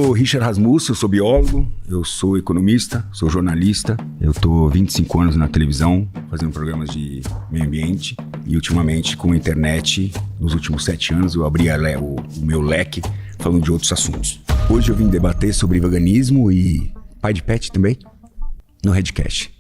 Sou Richard Rasmussen, eu sou biólogo, eu sou economista, sou jornalista. Eu tô 25 anos na televisão, fazendo programas de meio ambiente. E ultimamente, com a internet, nos últimos 7 anos, eu abri o meu leque falando de outros assuntos. Hoje eu vim debater sobre veganismo e pai de pet também, no Redcast.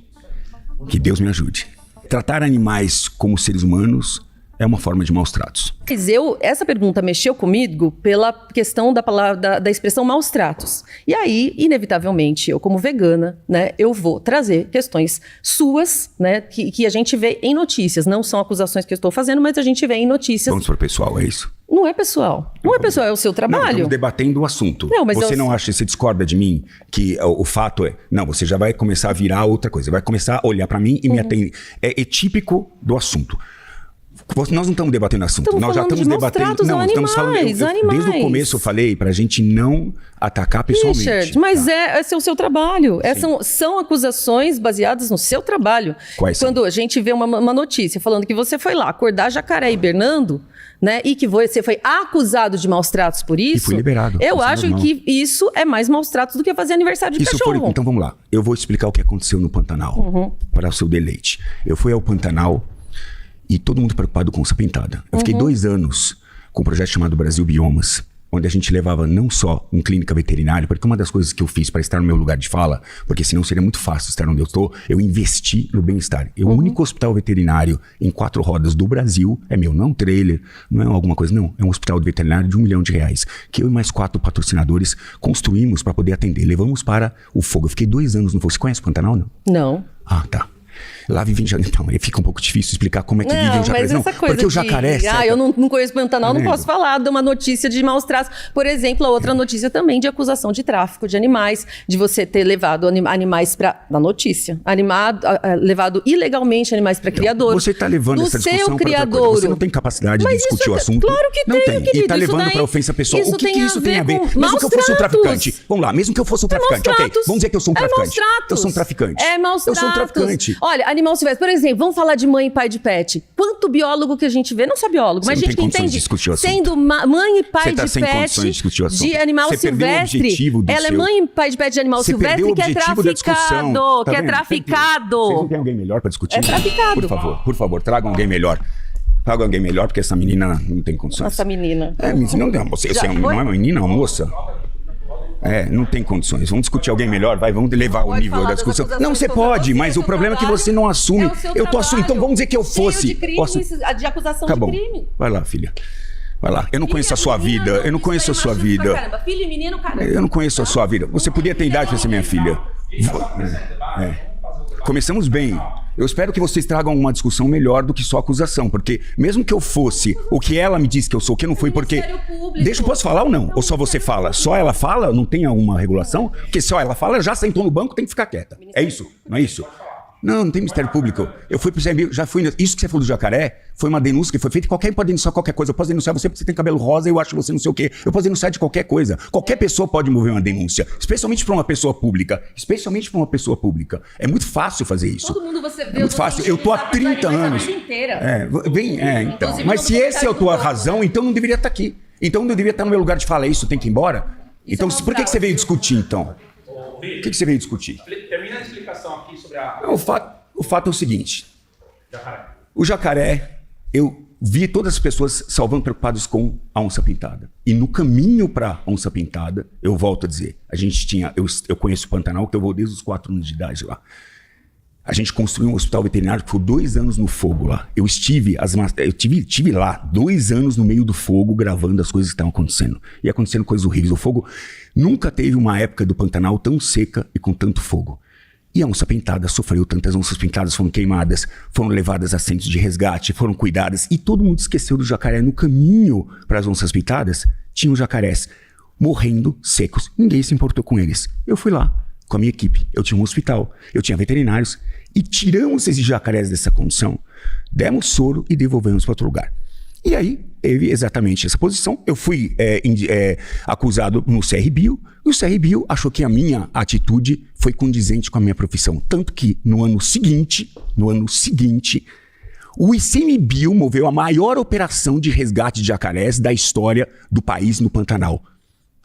Que Deus me ajude. Tratar animais como seres humanos é uma forma de maus tratos. Mas essa pergunta mexeu comigo pela questão da palavra, da expressão maus tratos. E aí, inevitavelmente, eu como vegana, né, eu vou trazer questões suas, né, que a gente vê em notícias. Não são acusações que eu estou fazendo, mas a gente vê em notícias. Vamos para o pessoal, é isso? Não é pessoal. Não é pessoal, é o seu trabalho. Não, estamos debatendo o assunto. Não, mas você não acha, você discorda de mim que o fato é... Não, você já vai começar a virar outra coisa. Vai começar a olhar para mim e me atender. É típico do assunto. Nós não estamos debatendo assunto, nós já estamos debatendo. Não, estamos falando. Desde o começo eu falei pra gente não atacar pessoalmente. Richard, mas esse é o seu trabalho. São acusações baseadas no seu trabalho. Quais são? Quando a gente vê uma notícia falando que você foi lá acordar jacaré hibernando, né, e que você foi acusado de maus tratos por isso. E fui liberado. Eu acho que isso é mais maus tratos do que fazer aniversário de cachorro. Então vamos lá. Eu vou explicar o que aconteceu no Pantanal para o seu deleite. Eu fui ao Pantanal. E todo mundo preocupado com onça pintada. Eu fiquei 2 anos com um projeto chamado Brasil Biomas, onde a gente levava não só uma clínica veterinária, porque uma das coisas que eu fiz para estar no meu lugar de fala, porque senão seria muito fácil estar onde eu estou, eu investi no bem-estar. O único hospital veterinário em 4 rodas do Brasil é meu, não é um trailer, não é alguma coisa, não. É um hospital veterinário de R$1 milhão, que eu e mais 4 patrocinadores construímos para poder atender. Levamos para o fogo. Eu fiquei 2 anos no fogo. Você conhece o Pantanal, não? Não. Ah, tá. Lá vive então, aí fica um pouco difícil explicar como é que vive o jacaré. Mas essa coisa porque o jacaré... eu não conheço Pantanal, não posso falar de uma notícia de maus tratos. Por exemplo, a outra notícia também de acusação de tráfico de animais, de você ter levado animais para... Na notícia. Levado ilegalmente animais para criadouro. Você está levando essa discussão para outra coisa. Você não tem capacidade de discutir o assunto. Claro que não tem, querido. E está levando para ofensa pessoal. O que isso tem a ver? Mesmo que eu fosse um traficante. Vamos lá, mesmo que eu fosse um traficante. Ok, vamos dizer que eu sou um traficante. Eu sou um traficante. É maus tratos. Eu sou um traficante. Olha, animal silvestre, por exemplo, vamos falar de mãe e pai de pet. Quanto biólogo que a gente vê, não só biólogo, mas gente que entende, sendo mãe e pai de pet de animal silvestre, ela é mãe e pai de pet de animal silvestre que é traficado, que é traficado. Vocês não tem alguém melhor para discutir? É traficado. Por favor, tragam alguém melhor. Traga alguém melhor, porque essa menina não tem condições. Essa menina. Não é uma menina, é uma moça. Não tem condições. Vamos discutir alguém melhor, vamos levar o nível da discussão. Não, você pode, mas o problema é que você não assume. Eu tô assumindo, então vamos dizer que eu fosse. De acusação de crime. Vai lá, filha. Vai lá. Eu não conheço a sua vida. Eu não conheço a sua vida. Filho e menino, caramba. Eu não conheço a sua vida. Você podia ter idade para ser minha filha. Começamos bem. Eu espero que vocês tragam uma discussão melhor do que só acusação, porque mesmo que eu fosse o que ela me disse que eu sou, que eu não fui, porque... Posso falar ou não? Ou só você fala? Só ela fala? Não tem alguma regulação? Porque só ela fala, já sentou no banco, tem que ficar quieta. É isso? Não é isso? Não tem Ministério Público. Eu fui pro CMB, já fui... Isso que você falou do jacaré foi uma denúncia que foi feita. Qualquer pode denunciar qualquer coisa. Eu posso denunciar você porque você tem cabelo rosa e eu acho você não sei o quê. Eu posso denunciar de qualquer coisa. Qualquer pessoa pode mover uma denúncia. Especialmente para uma pessoa pública. É muito fácil fazer isso. Todo mundo você vê. É muito fácil. Eu tô há 30 anos. Então. Mas se essa é a tua razão, então não deveria estar aqui. Então não deveria estar no meu lugar de fala. É isso, tem que ir embora? Então por que você veio discutir, então? O que você veio discutir? Termina a explicação aqui sobre a... O fato é o seguinte. O jacaré, eu vi todas as pessoas salvando preocupadas com a onça pintada. E no caminho para a onça pintada, eu volto a dizer, eu conheço o Pantanal, que eu vou desde os 4 anos de idade lá. A gente construiu um hospital veterinário que ficou 2 anos no fogo lá. Eu estive lá 2 anos no meio do fogo gravando as coisas que estavam acontecendo. E acontecendo coisas horríveis. O fogo nunca teve uma época do Pantanal tão seca e com tanto fogo. E a onça pintada sofreu, tantas onças pintadas foram queimadas, foram levadas a centros de resgate, foram cuidadas. E todo mundo esqueceu do jacaré. No caminho para as onças pintadas, tinham jacarés morrendo secos. Ninguém se importou com eles. Eu fui lá com a minha equipe. Eu tinha um hospital, eu tinha veterinários. E tiramos esses jacarés dessa condição, demos soro e devolvemos para outro lugar. E aí, teve exatamente essa posição. Eu fui acusado no CRBio, e o CRBio achou que a minha atitude foi condizente com a minha profissão. Tanto que, no ano seguinte, o ICMBio moveu a maior operação de resgate de jacarés da história do país no Pantanal.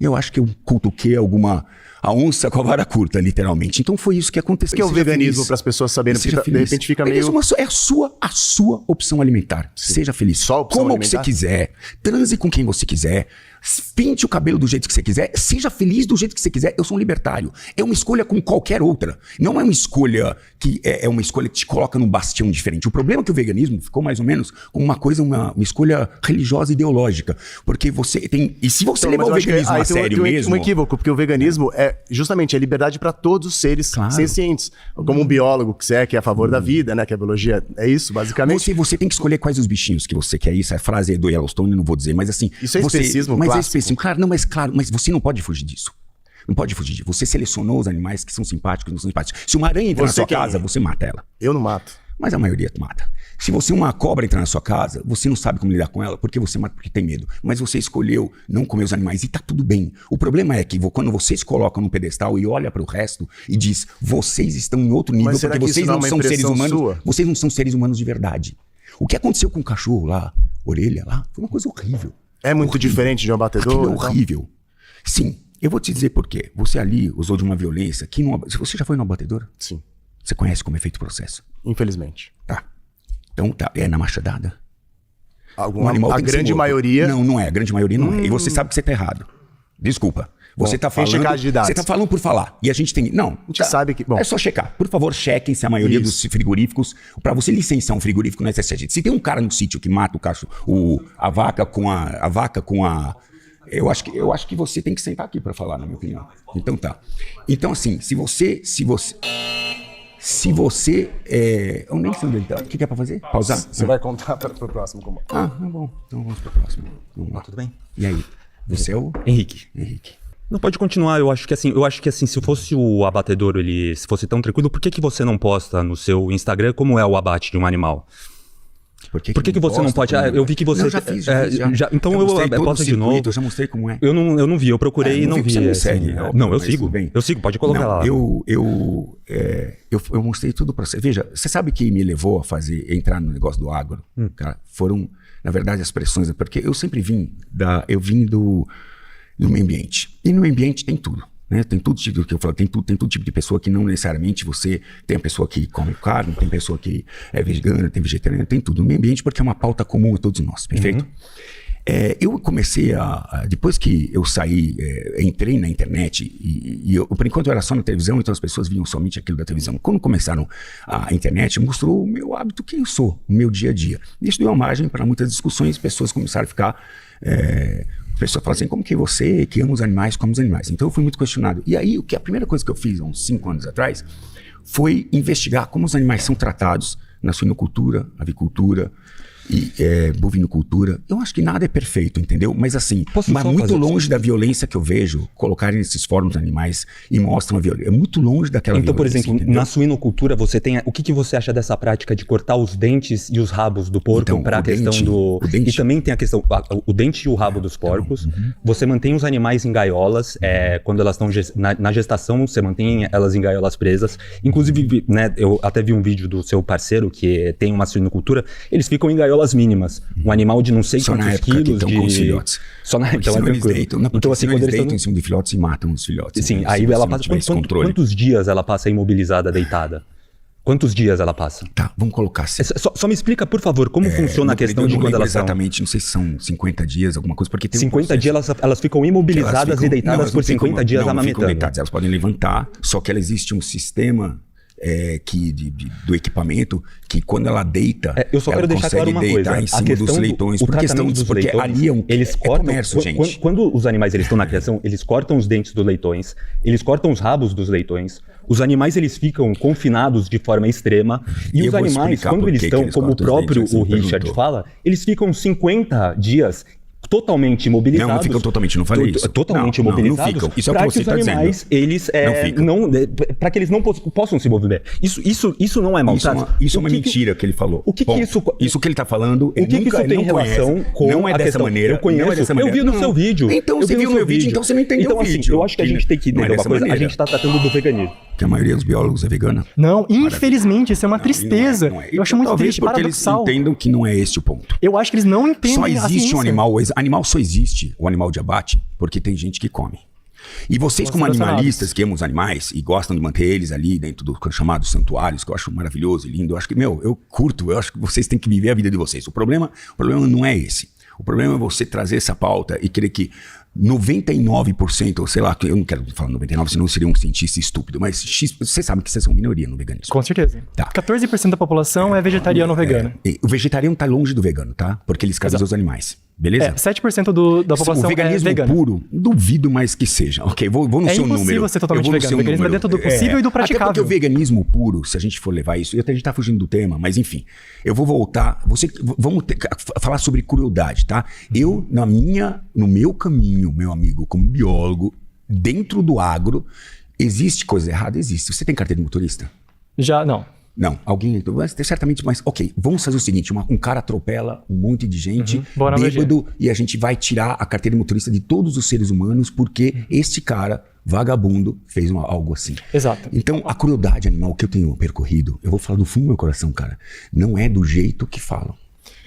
Eu acho que eu cutuquei a onça com a vara curta, literalmente. Então foi isso que aconteceu. O que é o veganismo para as pessoas saberem? Porque de repente fica meio... É a sua opção alimentar. Sim. Seja feliz. Só a opção Como alimentar? você quiser. Transe com quem você quiser. Pinte o cabelo do jeito que você quiser. Seja feliz do jeito que você quiser. Eu sou um libertário. É uma escolha como qualquer outra. Não é uma escolha que é uma escolha que te coloca num bastião diferente. O problema é que o veganismo ficou mais ou menos como uma escolha religiosa e ideológica. Porque você tem... E se você levar o veganismo a sério mesmo... um equívoco, porque o veganismo é justamente a liberdade para todos os seres sencientes. Como um biólogo que você é, que é a favor da vida, né? Que a biologia é isso, basicamente. Você tem que escolher quais os bichinhos que você quer. Isso, a frase é do Yellowstone, eu não vou dizer, mas assim... Isso é especismo clássico. É especismo, claro, mas você não pode fugir disso. Não pode fugir disso. Você selecionou os animais que são simpáticos e não são simpáticos. Se uma aranha entra na sua casa, você mata ela. Eu não mato. Mas a maioria mata. Se uma cobra entrar na sua casa, você não sabe como lidar com ela, porque você mata porque tem medo. Mas você escolheu não comer os animais e tá tudo bem. O problema é que quando vocês colocam num pedestal e olha para o resto e diz, vocês estão em outro nível, porque vocês não são seres humanos. Sua? Vocês não são seres humanos de verdade. O que aconteceu com o cachorro lá, orelha lá, foi uma coisa horrível. É muito diferente de um abatedor? Aquilo é horrível. Sim, eu vou te dizer por quê. Você ali usou de uma violência que não... Você já foi no abatedor? Sim. Você conhece como é feito o processo? Infelizmente. Tá. Então tá, é na machadada. A grande maioria... Não é. A grande maioria não é. E você sabe que você tá errado. Desculpa. Você tá falando... checagem de dados. Você tá falando por falar. E a gente tem... Não. A gente sabe que... Bom. É só checar. Por favor, chequem se a maioria dos frigoríficos... Pra você licenciar um frigorífico, não é se tem um cara no sítio que mata o cachorro... A vaca com a... Eu acho que você tem que sentar aqui pra falar, na minha opinião. Então tá. Então assim, se você... eu nem sei onde ele tá. O que é pra fazer? Pausar? Você vai contar pro próximo como... Tá bom. Então vamos pro próximo. Vamos lá. Tudo bem? E aí? Você é o... Henrique. Não, pode continuar. Eu acho que assim, se fosse o abatedor, se fosse tão tranquilo, por que você não posta no seu Instagram como é o abate de um animal? Por que você não pode? Eu vi que você... Não, já fiz. Então eu posto de novo. Eu já mostrei como é. Eu não vi, eu procurei e não vi. Você não segue. Não, eu sigo. Eu sigo, pode colocar lá. Eu mostrei tudo pra você. Veja, você sabe que me levou a entrar no negócio do agro? Cara, foram, na verdade, as pressões, porque eu sempre vim do meio ambiente. E no meio ambiente tem tudo. Né? Tem tudo tipo que eu falo, tem todo tipo de pessoa que não necessariamente você tem a pessoa que come carne, tem pessoa que é vegana, tem vegetariana, tem tudo no meio ambiente porque é uma pauta comum a todos nós, perfeito? Eu comecei depois que eu saí, entrei na internet e por enquanto eu era só na televisão, então as pessoas viam somente aquilo da televisão. Quando começaram a internet, mostrou o meu hábito, quem eu sou, o meu dia a dia. Isso deu uma margem para muitas discussões, pessoas começaram a ficar... A pessoa fala assim, como que você, que ama os animais, come os animais? Então eu fui muito questionado. E aí, a primeira coisa que eu fiz, há uns 5 anos atrás, foi investigar como os animais são tratados na suinocultura, avicultura e bovinocultura. Eu acho que nada é perfeito, entendeu? Mas assim, muito longe da violência que eu vejo colocarem nesses fóruns animais e mostram a violência. É muito longe daquela violência. Então, por exemplo, entendeu? na suinocultura, você tem... O que você acha dessa prática de cortar os dentes e os rabos do porco então, para a questão do... E também tem a questão... O dente e o rabo dos porcos. Você mantém os animais em gaiolas. Quando elas estão na gestação, você mantém elas em gaiolas presas. Inclusive, né, eu até vi um vídeo do seu parceiro que tem uma suinocultura. Eles ficam em gaiolas mínimas. Um animal de não sei só quantos na época quilos que de... Os filhotes. Só na época, então é tranquilo. Então assim, quando eles deitam em cima de filhotes e matam os filhotes. Sim, aí ela passa... Quantos dias ela passa imobilizada, deitada? Quantos dias ela passa? Tá, vamos colocar assim. Só me explica, por favor, como funciona a questão de quando elas são... Exatamente, não sei se são 50 dias, alguma coisa, porque tem 50 dias elas ficam imobilizadas e deitadas por 50 dias amamentando. Elas podem levantar, só que existe um sistema do equipamento que quando ela deita, eu só quero deixar claro uma coisa, em cima dos leitões, porque ali eles cortam, comércio, gente. Quando os animais estão na criação, eles cortam os dentes dos leitões, eles cortam os rabos dos leitões, os animais eles ficam confinados de forma extrema e os animais, quando eles estão, como o próprio Richard fala, eles ficam 50 dias totalmente imobilizados. Não ficam totalmente, não falei isso. Totalmente imobilizados. Não ficam. Isso é o que você está dizendo. Eles para que eles não possam se mover. Isso não é maltrato. Isso é uma mentira que ele falou. Isso que ele está falando, o que isso tem relação com não é dessa maneira. Eu conheço. Eu vi no seu vídeo. Então você viu no meu vídeo, então você não entendeu o vídeo. Eu acho que a gente tem que entender uma coisa. A gente está tratando do veganismo. Que a maioria dos biólogos é vegana? Não, infelizmente, isso é uma tristeza. Não é. Eu acho muito talvez triste, porque paradoxal. eles entendam que não é esse o ponto. Eu acho que eles não entendem Só a existe ciência. um animal, o animal só existe, o animal de abate, porque tem gente que come. E vocês, como animalistas, que amam os animais e gostam de manter eles ali dentro dos chamados santuários, que eu acho maravilhoso e lindo, eu acho que, eu curto, eu acho que vocês têm que viver a vida de vocês. O problema não é esse. O problema é você trazer essa pauta e querer que 99%, ou sei lá, eu não quero falar 99%, senão eu seria um cientista estúpido, mas vocês sabem que vocês são minoria no veganismo. Com certeza. Tá. 14% da população é vegetariano ou vegano. O vegetariano tá longe do vegano, tá? Porque ele escraviza os animais. Beleza? 7% da população o veganismo é vegano. puro, duvido mais que seja. Ok, vou no seu número. É impossível ser totalmente vegano. O veganismo é dentro do possível e do praticável. Até porque o veganismo puro, se a gente for levar isso, a gente tá fugindo do tema, mas enfim, eu vou voltar. Vamos falar sobre crueldade, tá? Eu, no meu caminho, meu amigo, como biólogo, dentro do agro, existe coisa errada? Existe. Você tem carteira de motorista? Já, não. Não, alguém certamente, mas ok, vamos fazer o seguinte, um cara atropela um monte de gente, bêbado, e a gente vai tirar a carteira de motorista de todos os seres humanos porque este cara, vagabundo, fez algo assim. Exato. Então, a crueldade animal que eu tenho percorrido, eu vou falar do fundo do meu coração, cara, não é do jeito que falam.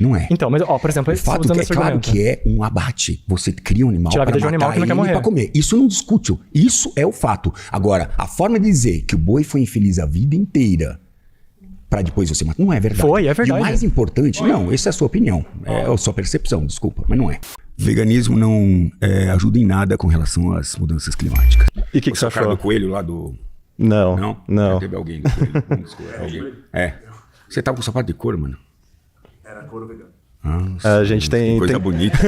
Não é. Então, mas, por exemplo, o fato é claro que é um abate. Você cria um animal para matar de um animal que não quer morrer. Para comer. Isso não discute. Isso é o fato. Agora, a forma de dizer que o boi foi infeliz a vida inteira para depois você matar, não é verdade. É verdade. E o mais importante, não, essa é a sua opinião. É a sua percepção, desculpa, mas não é. Veganismo não ajuda em nada com relação às mudanças climáticas. E o que você achou? O cara do coelho lá do... Não. Já teve alguém do coelho. Você tava com sapato de couro, mano? Era couro vegano. A gente tem coisa bonita.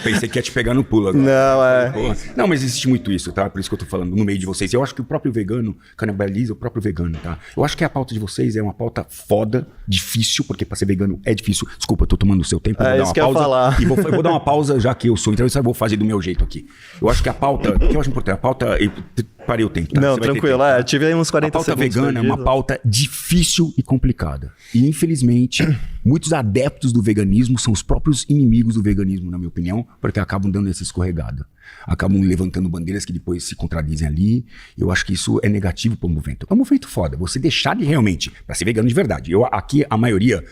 Pensei que ia te pegar no pulo agora. Não, mas existe muito isso, tá? Por isso que eu tô falando no meio de vocês. Eu acho que o próprio vegano canibaliza o próprio vegano, tá? Eu acho que a pauta de vocês é uma pauta foda, difícil, porque pra ser vegano é difícil. Desculpa, eu tô tomando o seu tempo. É isso que eu ia falar. E vou dar uma pausa, já que eu sou entrevistado, eu vou fazer do meu jeito aqui. Eu acho que a pauta, o que eu acho importante, a pauta... Parei o tempo, tá? Não, tranquilo, tive aí uns 40 segundos. A pauta vegana é uma pauta difícil e complicada. E, infelizmente, muitos adeptos do veganismo são os próprios inimigos do veganismo, na minha opinião, porque acabam dando essa escorregada. Acabam levantando bandeiras que depois se contradizem ali. Eu acho que isso é negativo para o movimento. É um movimento foda. Você deixar de realmente, para ser vegano de verdade. Aqui, a maioria...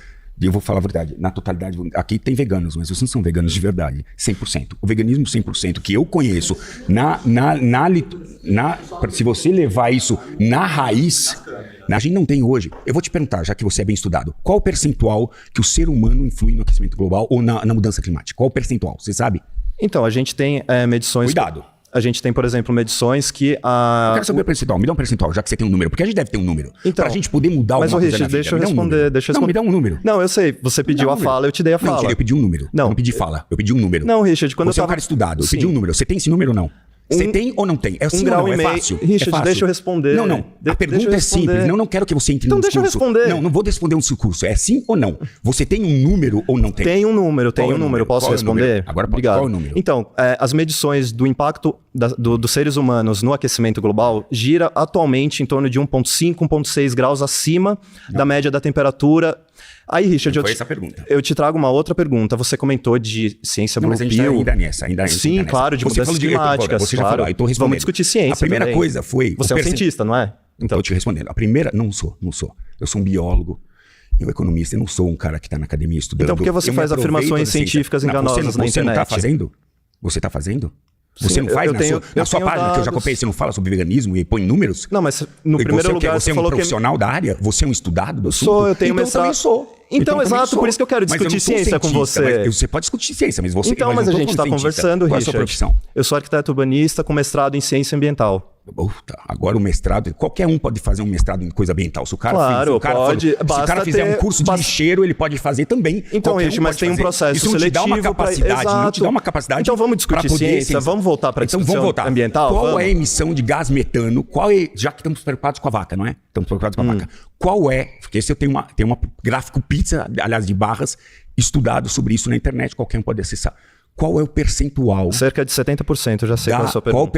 Eu vou falar a verdade, na totalidade, aqui tem veganos, mas vocês não são veganos de verdade, 100%. O veganismo 100% que eu conheço, se você levar isso na raiz, a gente não tem hoje. Eu vou te perguntar, já que você é bem estudado, qual o percentual que o ser humano influi no aquecimento global ou na mudança climática? Qual o percentual, você sabe? Então, a gente tem medições... Cuidado. A gente tem, por exemplo, medições que Eu quero saber o percentual. Me dá um percentual, já que você tem um número. Porque a gente deve ter um número. Então, pra gente poder mudar alguma coisa na vida. Deixa eu responder. Não, me dá um número. Não, eu sei. Você pediu a fala, eu te dei a fala. Não, eu pedi um número. Não pedi fala. Eu pedi um número. Não, Richard, quando você é um cara estudado. Eu pedi um número. Você tem esse número ou não? Você tem ou não tem? É assim ou não? É fácil? Richard, deixa eu responder. Não. A pergunta é simples. Não quero que você entre no discurso. Então deixa eu responder. Não vou responder um discurso. É sim ou não? Você tem um número ou não tem? Tem um número. Posso responder? Agora pode. Obrigado. Qual é o número? Então, as medições do impacto dos seres humanos no aquecimento global gira atualmente em torno de 1,5, 1,6 graus acima da média da temperatura. Aí, Richard, eu te trago uma outra pergunta. Você comentou de ciência Blue Pill. Mas a gente tá ainda nessa. Sim, claro, de mudanças climáticas. Você já falou, eu tô respondendo. Vamos discutir ciência. A primeira coisa foi... Você é um cientista, não é? Então, eu te respondendo. A primeira, não sou. Eu sou um biólogo. Eu economista, eu não sou um cara que tá na academia estudando. Então por que você faz afirmações científicas enganosas na internet? Você não tá fazendo? Você tá fazendo? Você não faz na sua página que eu já copiei, você não fala sobre veganismo e põe números? Não, mas no primeiro lugar você é um profissional da área? Você é um estudado do assunto? Sou, eu tenho mestrado. Eu também sou. Então, exato, por isso que eu quero discutir ciência com você. Você pode discutir ciência, mas você... Então, mas a gente está conversando, Richard. Qual é a sua profissão? Eu sou arquiteto urbanista com mestrado em ciência ambiental. Agora o mestrado, qualquer um pode fazer um mestrado em coisa ambiental. Se o cara pode. Se o cara fizer um curso de lixeiro, ele pode fazer também. Então, Richard, mas tem um processo seletivo. Isso não te dá uma capacidade. Então vamos discutir ciência, vamos voltar para a discussão ambiental? Qual é a emissão de gás metano? Já que estamos preocupados com a vaca, não é? Estamos preocupados com a vaca. Qual é? Porque esse eu tenho uma gráfico pizza, aliás, de barras, estudado sobre isso na internet, qualquer um pode acessar. Qual é o percentual? Cerca de 70%, eu já sei qual é a sua pergunta.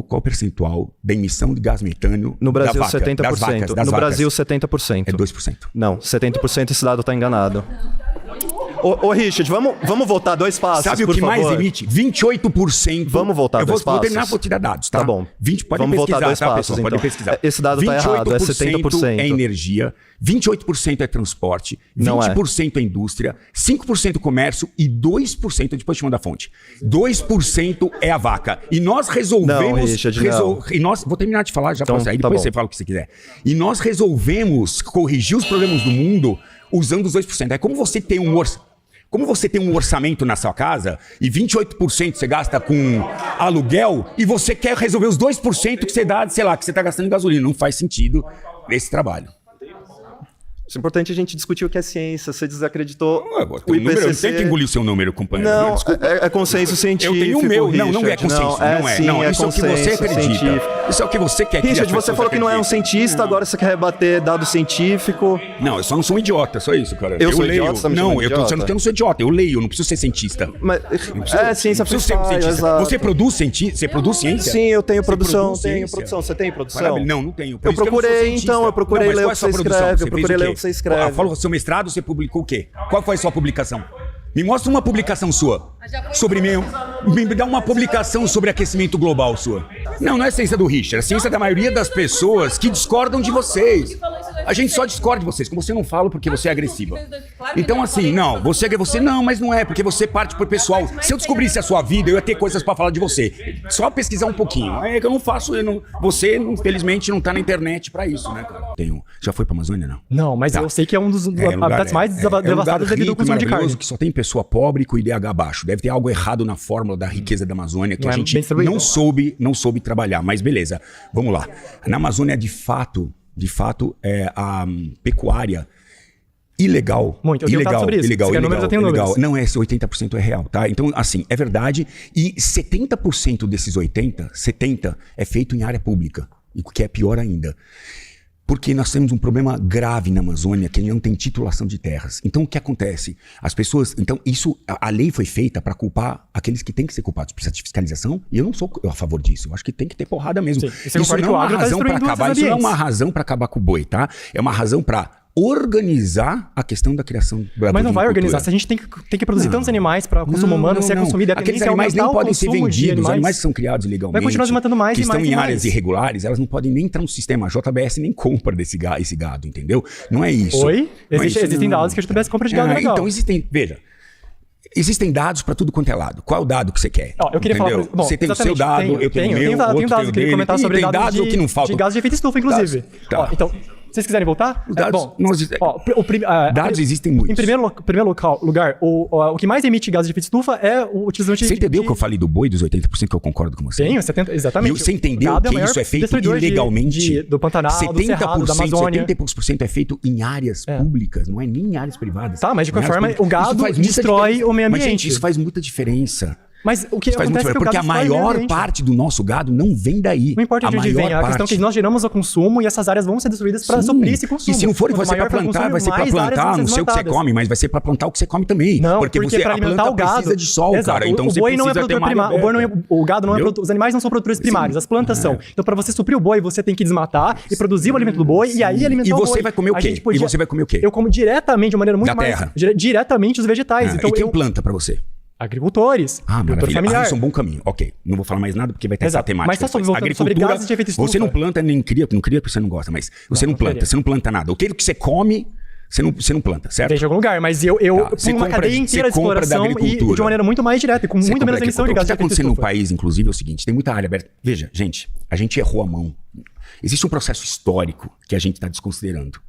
Qual o percentual da emissão de gás metano no Brasil, da vaca, 70%. Das vacas, no Brasil, 70%. É 2%. Não, 70% esse dado está enganado. Ô, Richard, vamos voltar 2 passos, Sabe por o que favor? mais emite? 28%. Vamos voltar 2 passos. Vou terminar, vou te dar dados, tá? Tá bom. Pode Vamos voltar pesquisar, 2 tá, passos, pessoal? então. Pode pesquisar. Esse dado tá errado, é 70%. É energia, 28% é transporte, Não 20% é indústria, 5% comércio e 2%, depois te mando a fonte, 2% é a vaca. E nós resolvemos... Não, Richard, não. E nós, vou terminar de falar, já Então, posso sair, tá depois bom. você fala o que você quiser. E nós resolvemos corrigir os problemas do mundo usando os 2%. É como você tem um orçamento na sua casa e 28% você gasta com aluguel e você quer resolver os 2% que você dá, sei lá, que você está gastando em gasolina. Não faz sentido esse trabalho. Isso é importante a gente discutir o que é ciência. Você desacreditou O número, eu não sei que engolir o seu número, companheiro. Não, Desculpa. é consenso científico. Eu tenho o meu. Não é Richard. consenso. Não é. Sim, Não, é isso é o que você consenso acredita. científico. Isso é o que você quer que as Richard, você pessoas falou que não é um acreditem. cientista, agora você quer rebater dado científico. Não, eu só não sou um idiota, só isso, cara. Eu sou leio. idiota, você tá me chamando Não, de eu tô idiota? dizendo que eu não sou idiota. Eu leio, eu não preciso ser cientista. Mas, ciência Não preciso ser um freestyle, cientista. exato. Você produz ciência? Você produz ciência? Sim, eu tenho Você produção, produz tenho ciência? produção. Você tem produção? Maravilha. Não tenho. Por Eu isso que procurei, não sou cientista. então, eu procurei Não, mas ler qual o é que a sua você produção? escreve, eu Você fez procurei o ler quê? o que você escreve. Ah, fala o seu mestrado, você publicou o quê? Qual foi a sua publicação? Me mostra uma publicação sua. Sobre me dá uma publicação sobre aquecimento global sua. Não é ciência do Richard, é ciência da maioria das pessoas que discordam de vocês. A gente só discorda de vocês, como você não fala porque você é agressiva. Então assim, não, você não, mas não é, porque você parte pro pessoal. Se eu descobrisse a sua vida, eu ia ter coisas pra falar de você. Só pesquisar um pouquinho. É que eu não faço, você infelizmente não tá na internet pra isso, né, cara? Já foi pra Amazônia, não? Não, mas Tá. eu sei que é um dos habitats mais devastados devido ao consumo de carne. Que só tem pessoa pobre com IDH baixo. Deve ter algo errado na fórmula da riqueza da Amazônia que Não a é gente bem distribuído. não soube trabalhar. Mas beleza, vamos lá. Na Amazônia, de fato, a pecuária ilegal. Muito, eu tenho ilegal, dados sobre isso. ilegal, Se quer ilegal, números, eu tenho ilegal. números. Não, esse 80% é real, tá? Então, assim, é verdade. E 70% desses 70% é feito em área pública. E o que é pior ainda. Porque nós temos um problema grave na Amazônia, que não tem titulação de terras. Então, o que acontece? As pessoas... Então, a lei foi feita para culpar aqueles que têm que ser culpados. Precisa de fiscalização, e eu não sou a favor disso. Eu acho que tem que ter porrada mesmo. Sim, Isso não é uma razão para acabar. Isso não é uma razão para acabar com o boi, tá? É uma razão para organizar a questão da criação da Mas não vai organizar. bovinocultura. Se a gente tem que produzir tantos animais para consumo humano, se é consumido, aqueles animais nem podem ser vendidos. Os animais que são criados ilegalmente, vai continuar se matando mais que e mais estão e em mais. áreas irregulares, elas não podem nem entrar no sistema. A JBS nem compra esse gado, entendeu? Não é isso. Oi? Não é isso, Existem não. dados que a JBS compra de gado legal. Então existem dados para tudo quanto é lado. Qual é o dado que você quer? Ó, eu queria entendeu? falar... Bom, você tem o seu exatamente, dado, eu tenho o meu, tenho outro dados, tem eu o queria dele. comentar sobre Tem dados que não faltam. de gases de efeito estufa, inclusive. Tá. Ó, então, se vocês quiserem voltar... Os dados, dados existem muitos. Em primeiro lugar, o que mais emite gases de efeito estufa é o utilizante Você entendeu que eu falei do boi dos 80% que eu concordo com você? Tenho, 70%, exatamente. E você entendeu O gado é o que maior isso é feito destruidor ilegalmente? do Pantanal, do Cerrado, da Amazônia. 70% é feito em áreas públicas, não é nem em áreas privadas. Tá, mas de qualquer Em áreas forma, o públicas. gado Isso faz muita destrói diferença. o meio Mas, ambiente. gente, isso faz muita diferença. Mas o que Isso faz muita acontece é que o diferença, porque gado a destrói o meio maior ambiente. parte do nosso gado não vem daí. Não importa de onde vem, a questão é que nós geramos o consumo e essas áreas vão ser destruídas para suprir esse consumo. E se não for, Quanto vai ser para maior for o plantar, consumo, vai ser para mais áreas plantar, vão ser não sei o que você desmatadas. come, mas vai ser para plantar o que você come também. Não, porque porque para a alimentar planta o gado precisa de sol, exato, cara. Então o você boi não é precisa ter produtor uma área primário, o gado não é Entendeu? os animais não são produtores primários, as plantas são. Então para você suprir o boi, você tem que desmatar e produzir o alimento do boi e aí alimentar E o boi. você vai comer o A quê? gente podia- E você vai comer o quê? Eu como diretamente, de maneira muito Da mais terra. diretamente os vegetais. Então E quem eu planta para você? agricultores, Maravilha. agricultor familiar. Isso é um bom caminho. Ok. Não vou falar mais nada porque vai ter Exato. essa temática. Mas tá depois. voltando sobre Agricultura, gases de efeito estufa. você não planta nem cria, não cria porque você não gosta, mas você não planta, você não planta nada. Aquilo que você come, você não planta, certo? Vem de algum lugar, mas eu Você ponho uma compra cadeia de- inteira de você compra da exploração e de agricultura. uma maneira muito mais direta, e com Você muito menos compra emissão de aqui. O que gases de está efeito acontecendo no estufa. país, inclusive, é o seguinte: tem muita área aberta. Veja, gente, a gente errou a mão. Existe um processo histórico que a gente está desconsiderando.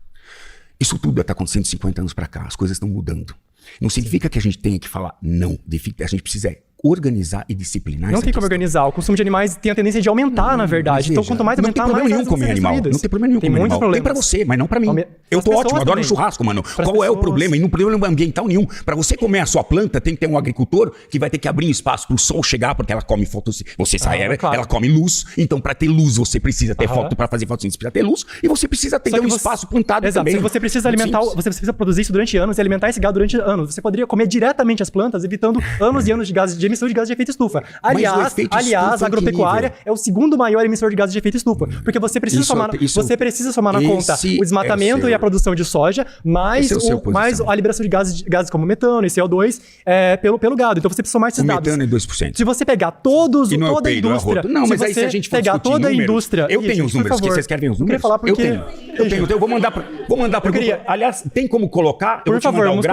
Isso tudo está acontecendo de 50 anos para cá. As coisas estão mudando. Não significa que a gente tenha que falar não. A gente precisa organizar e disciplinar Não essa tem como questão. organizar. O consumo de animais tem a tendência de aumentar, na verdade. Então, Veja, quanto mais não aumentar, tem problema mais nenhum áreas vão comer ser animal. destruídas. Não tem problema nenhum Tem comer muitos animal. Tem problemas. pra você, mas não pra mim. Eu Pras tô ótimo, pessoas adoro um também. churrasco, mano. Pras Qual é o pessoas. problema? E não tem problema ambiental nenhum. Pra você comer a sua planta, tem que ter um agricultor que vai ter que abrir um espaço pro sol chegar, porque ela come fotossíntese. Você sai, claro. ela come luz. Então, pra ter luz, você precisa ter Aham. foto. Pra fazer fotossíntese, precisa ter luz. E você precisa ter Só que um você- espaço plantado Exato. também. Você precisa alimentar, Simples. você precisa produzir isso durante anos e alimentar esse gado durante anos. Você poderia comer diretamente as plantas, evitando anos e anos de gases de emissão de gases de efeito estufa. Mas o Aliás, efeito estufa a agropecuária é o segundo maior emissor de gases de efeito estufa. Porque você precisa somar na conta o desmatamento e a produção de soja, mais a liberação de gases como metano e CO2 pelo gado. Então você precisa somar esses dados. O metano é 2%. Se você pegar toda a indústria... Não, mas aí se a gente for pegar discutir toda a números, indústria... Eu tenho os números, vocês querem ver os números? Eu queria falar porque... Eu tenho. Então eu vou mandar para Aliás, tem como colocar? Por favor, vamos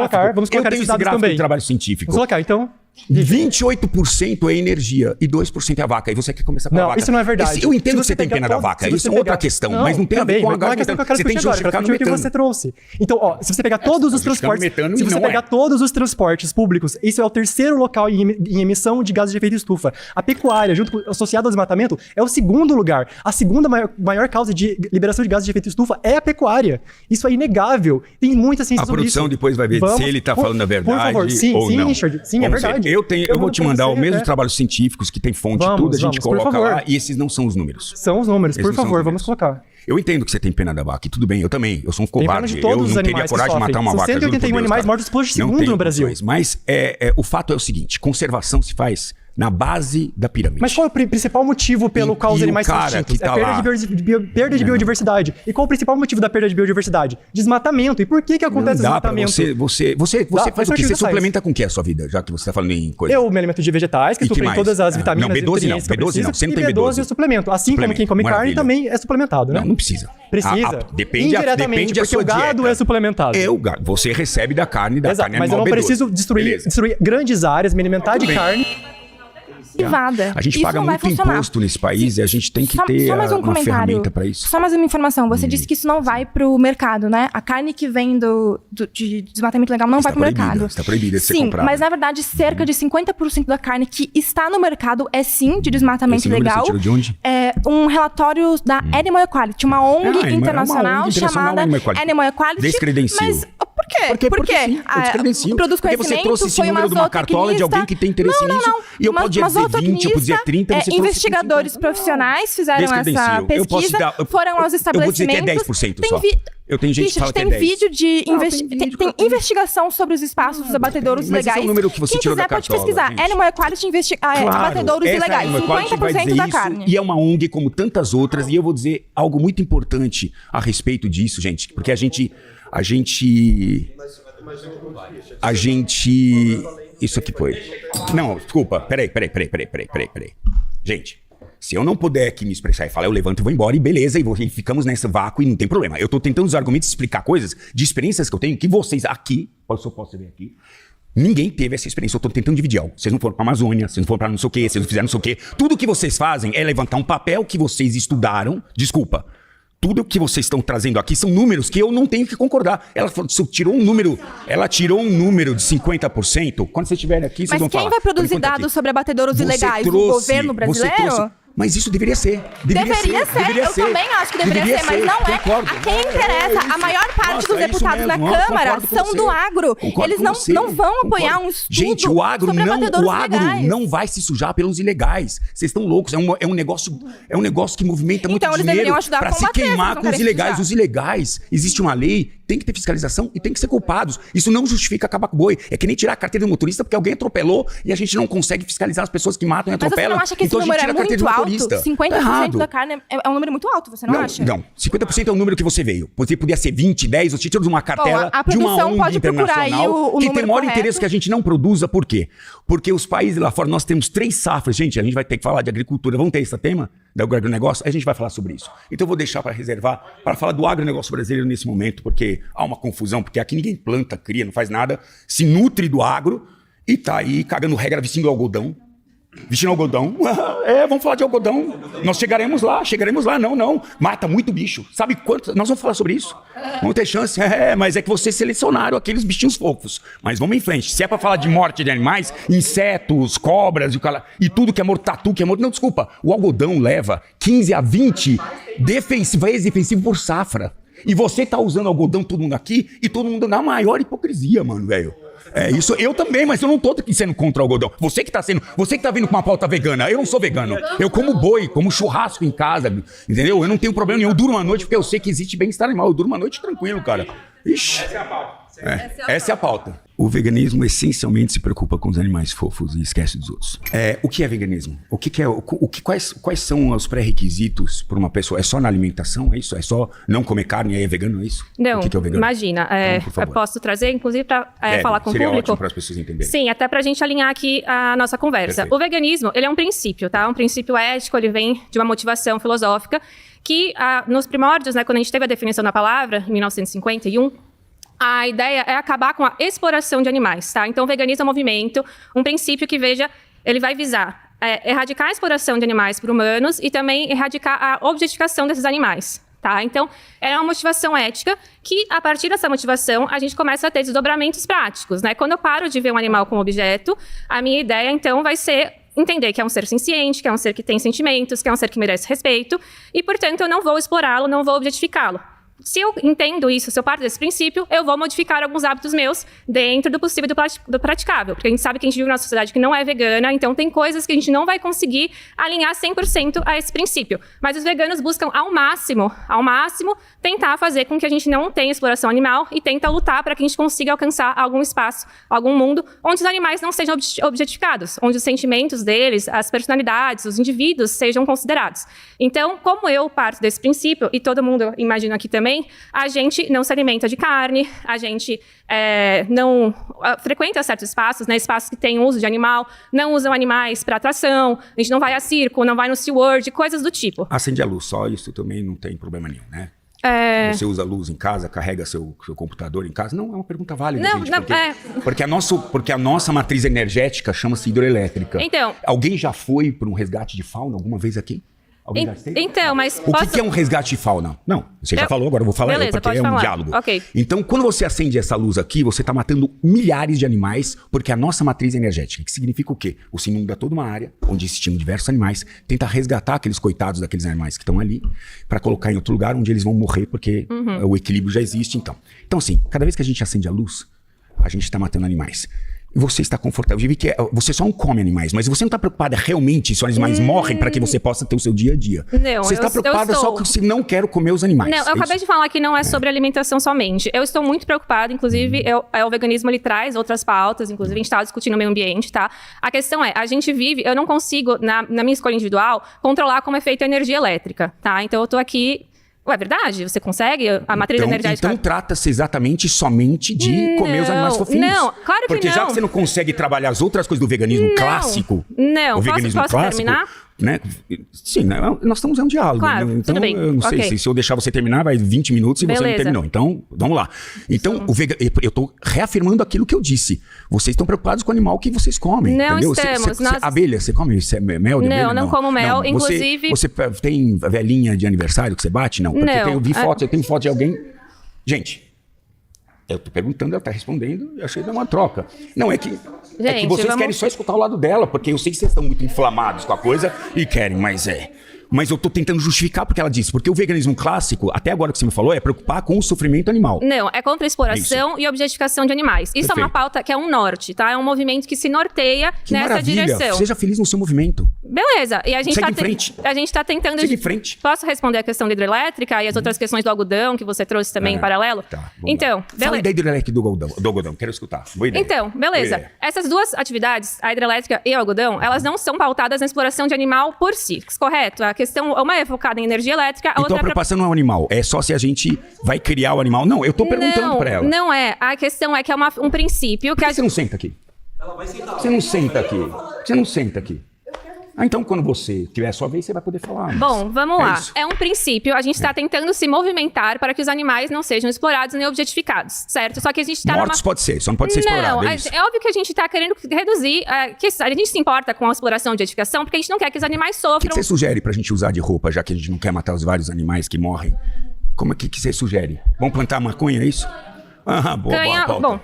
colocar esses dados também. De trabalho científico. Vamos colocar, então... 28% é energia e 2% é a vaca. E você quer começar com a vaca. Não, isso não é verdade. Eu entendo que você tem pena da vaca. Isso é outra questão. Mas não tem a ver com a gás metano. Você tem que justificar no metano. Que você trouxe. Então, se você pegar todos os transportes... Se você pegar todos os transportes públicos, isso é o terceiro local em emissão de gases de efeito estufa. A pecuária, associada ao desmatamento, é o segundo lugar. A segunda maior causa de liberação de gases de efeito estufa é a pecuária. Isso é inegável. Tem muita ciência sobre isso. A produção depois vai ver se ele está falando a verdade. Por favor, sim, Richard. Sim, é verdade. Eu vou te mandar os mesmos trabalhos científicos que tem fonte, tudo a gente coloca lá, e esses não são os números. São os números, por favor, vamos colocar. Eu entendo que você tem pena da vaca, e tudo bem, eu também, eu sou um covarde, eu não teria coragem de matar uma vaca. 181 animais mortos por segundo no Brasil. Mas o fato é o seguinte, conservação se faz na base da pirâmide. Mas qual é o principal motivo pelo qual os animais são extintos? Perda de biodiversidade. E qual é o principal motivo da perda de biodiversidade? Desmatamento. E por que acontece desmatamento? Você faz o quê? Você suplementa com o que a sua vida, já que você está falando em coisa? Eu me alimento de vegetais, que suprem todas as vitaminas e nutrientes que eu preciso. Você não tem B12. E B12 eu suplemento. Assim como quem come carne também é suplementado, né? Não precisa. Precisa. Depende porque da sua o gado dieta. é suplementado. O gado. Você recebe da carne, da carne mas eu não preciso destruir grandes áreas, me alimentar de carne. Privada. A gente paga muito imposto nesse país e a gente tem que ter uma ferramenta para isso. Só mais uma informação. Você disse que isso não vai para o mercado, né? A carne que vem de desmatamento legal não vai para o mercado. Está proibida de ser comprada. Sim, mas na verdade cerca de 50% da carne que está no mercado é sim de desmatamento legal. Você tirou de onde? É um relatório da Animal Equality, uma ONG internacional chamada Animal Equality. Descredencio. Mas por quê? Porque sim, produz porque você trouxe esse foi número de uma cartola de alguém que tem interesse nisso. E eu podia dizer 20, eu podia dizer 30, você investigadores profissionais fizeram essa pesquisa, foram aos estabelecimentos. Eu vou dizer que é 10% só. Eu tenho gente que fala que é 10%. Tem vídeo de tem investigação sobre os espaços dos abatedouros ilegais. Esse é o número que você tirou da cartola. Quem quiser pode pesquisar. Animal Equality abatedouros ilegais. 50% da carne. E é uma ONG como tantas outras. E eu vou dizer algo muito importante a respeito disso, gente. Porque a gente... Isso aqui foi... Não, desculpa. Peraí. Gente, se eu não puder aqui me expressar e falar, eu levanto e vou embora e beleza, e ficamos nesse vácuo e não tem problema. Eu tô tentando os argumentos explicar coisas de experiências que eu tenho, que vocês aqui, posso ver aqui, ninguém teve essa experiência. Eu tô tentando dividir algo. Vocês não foram pra Amazônia, vocês não foram pra não sei o quê, vocês não fizeram não sei o quê. Tudo que vocês fazem é levantar um papel que vocês estudaram, tudo que vocês estão trazendo aqui são números que eu não tenho que concordar. Ela tirou um número de 50%. Quando vocês estiverem aqui, vocês vão falar. Mas quem vai produzir dados sobre abatedouros ilegais? O governo brasileiro? Mas isso deveria ser. Deveria ser. Eu também acho que deveria ser, mas não é. Concordo. A quem interessa, a maior parte dos deputados na Câmara são do agro. Eles não vão apoiar um estudo. Gente, o agro não vai se sujar pelos ilegais. Vocês estão loucos. É um negócio que movimenta muito dinheiro para se queimar com os ilegais. Os ilegais, existe uma lei, tem que ter fiscalização e tem que ser culpados. Isso não justifica acabar com o boi. É que nem tirar a carteira do motorista porque alguém atropelou e a gente não consegue fiscalizar as pessoas que matam e atropelam. Mas você não acha que esse número é muito alto? 50% da carne é um número muito alto, você não acha? Não, 50% é o número que você veio. Você podia ser 20, 10, você tirou de uma cartela de uma ONG internacional que tem maior interesse que a gente não produza. Por quê? Porque os países lá fora, nós temos 3 safras. Gente, a gente vai ter que falar de agricultura. Vamos ter esse tema do agronegócio? A gente vai falar sobre isso. Então eu vou deixar para reservar, para falar do agronegócio brasileiro nesse momento, porque há uma confusão, porque aqui ninguém planta, cria, não faz nada, se nutre do agro e tá aí cagando regra vestindo algodão. Vestindo algodão? Vamos falar de algodão. Nós chegaremos lá, não. Mata muito bicho. Sabe quanto? Nós vamos falar sobre isso. Vamos ter chance. Mas é que vocês selecionaram aqueles bichinhos fofos. Mas vamos em frente. Se é pra falar de morte de animais, insetos, cobras e tudo que é morto, tatu que é morto. Não, desculpa. O algodão leva 15 a 20 vezes defensivo por safra. E você tá usando algodão, todo mundo aqui, e todo mundo na maior hipocrisia, mano, velho. É isso, eu também, mas eu não tô aqui sendo contra o algodão. Você que tá vindo com uma pauta vegana. Eu não sou vegano. Eu como boi, como churrasco em casa, entendeu? Eu não tenho problema nenhum. Eu durmo uma noite porque eu sei que existe bem-estar animal. Eu durmo uma noite tranquilo, cara. Ixi. Essa é a pauta. O veganismo essencialmente se preocupa com os animais fofos e esquece dos outros. O que é veganismo? Quais são os pré-requisitos para uma pessoa? É só na alimentação? É isso? É só não comer carne e aí é vegano? É isso? Não, o que é o vegano? Imagina. Então, eu posso trazer, inclusive, para falar com o público. Seria ótimo para as pessoas entenderem. Sim, até para a gente alinhar aqui a nossa conversa. Perfeito. O veganismo, ele é um princípio, tá? Um princípio ético, ele vem de uma motivação filosófica que, nos primórdios, né, quando a gente teve a definição da palavra, em 1951, a ideia é acabar com a exploração de animais, tá? Então, o veganismo é um movimento, um princípio que, ele vai visar erradicar a exploração de animais por humanos e também erradicar a objetificação desses animais, tá? Então, é uma motivação ética que, a partir dessa motivação, a gente começa a ter desdobramentos práticos, né? Quando eu paro de ver um animal como objeto, a minha ideia, então, vai ser entender que é um ser senciente, que é um ser que tem sentimentos, que é um ser que merece respeito e, portanto, eu não vou explorá-lo, não vou objetificá-lo. Se eu entendo isso, se eu parto desse princípio, eu vou modificar alguns hábitos meus dentro do possível e do praticável. Porque a gente sabe que a gente vive numa sociedade que não é vegana, então tem coisas que a gente não vai conseguir alinhar 100% a esse princípio. Mas os veganos buscam ao máximo, tentar fazer com que a gente não tenha exploração animal e tenta lutar para que a gente consiga alcançar algum espaço, algum mundo onde os animais não sejam objetificados, onde os sentimentos deles, as personalidades, os indivíduos sejam considerados. Então, como eu parto desse princípio, e todo mundo imagina aqui também, a gente não se alimenta de carne, a gente não frequenta certos espaços, né, espaços que têm uso de animal, não usam animais para atração, a gente não vai a circo, não vai no SeaWorld, coisas do tipo. Acende a luz, só isso também não tem problema nenhum, né? Você usa luz em casa, carrega seu computador em casa? Não, é uma pergunta válida, gente. Porque a nossa matriz energética chama-se hidroelétrica. Então, alguém já foi para um resgate de fauna alguma vez aqui? Então, mas o que é um resgate de fauna? Não, você já falou, agora eu vou falar. Beleza, porque é um diálogo. Okay. Então, quando você acende essa luz aqui, você está matando milhares de animais, porque a nossa matriz energética, que significa o quê? Você inunda toda uma área onde existiam diversos animais, tenta resgatar aqueles coitados daqueles animais que estão ali, para colocar em outro lugar onde eles vão morrer, porque o equilíbrio já existe. Então, assim, cada vez que a gente acende a luz, a gente está matando animais. Você está confortável. Eu vi que você só não come animais, mas você não está preocupada realmente se os animais morrem para que você possa ter o seu dia a dia. Não, você está preocupada só com se não quero comer os animais. Não, eu acabei de falar que não é sobre alimentação somente. Eu estou muito preocupada, inclusive, o veganismo ele traz outras pautas, inclusive a gente está discutindo o meio ambiente, tá? A questão é, a gente vive, eu não consigo, na minha escolha individual, controlar como é feita a energia elétrica, tá? Então eu estou aqui. É verdade? Você consegue? A matriz energética... Então trata-se exatamente somente de comer os animais fofinhos. Não, claro que porque não. Já que você não consegue trabalhar as outras coisas do veganismo clássico... Não, o veganismo posso clássico, terminar? Né? Sim, nós estamos em um diálogo. Claro, né? Então, tudo bem. eu não sei se eu deixar você terminar, vai 20 minutos e você não terminou. Então, vamos lá. Então, eu estou reafirmando aquilo que eu disse. Vocês estão preocupados com o animal que vocês comem. Não entendeu? estamos. Abelha, você come mel de abelha? Não como mel. Inclusive... Você tem velhinha de aniversário que você bate? Não. Porque eu tenho foto de alguém... Gente... Eu tô perguntando, ela tá respondendo, eu achei que é uma troca. Não, é que vocês querem só escutar o lado dela, porque eu sei que vocês estão muito inflamados com a coisa e querem, mas eu tô tentando justificar porque ela disse, porque o veganismo clássico, até agora que você me falou, é preocupar com o sofrimento animal. Não, é contra a exploração e objetificação de animais. Isso Perfeito. É uma pauta que é um norte, tá? É um movimento que se norteia nessa maravilha. Direção. Seja feliz no seu movimento. Beleza. E a gente a gente tá tentando... Segue em frente. Posso responder a questão da hidrelétrica e as outras questões do algodão que você trouxe também em paralelo? Tá, então, beleza. Fala da hidrelétrica do algodão, quero escutar. Boa ideia. Então, beleza. Essas duas atividades, a hidrelétrica e o algodão, elas não são pautadas na exploração de animal por si, correto? A questão, uma é focada em energia elétrica, a então outra... a preocupação não é o animal, é só se a gente vai criar o animal. Não, eu tô perguntando pra ela. Não é. A questão é que é um princípio que... Por que você não senta aqui? Ela vai sentar. Você não senta aqui. Então, quando você tiver a sua vez, você vai poder falar. Bom, vamos lá. É um princípio, a gente está tentando se movimentar para que os animais não sejam explorados nem objetificados, certo? Só que a gente está... Mortos pode ser, só não pode ser explorado. Não, é óbvio que a gente está querendo reduzir... a gente se importa com a exploração e objetificação porque a gente não quer que os animais sofram... O que você sugere pra gente usar de roupa, já que a gente não quer matar os vários animais que morrem? Como é que você sugere? Vamos plantar maconha, é isso? Boa. Bom...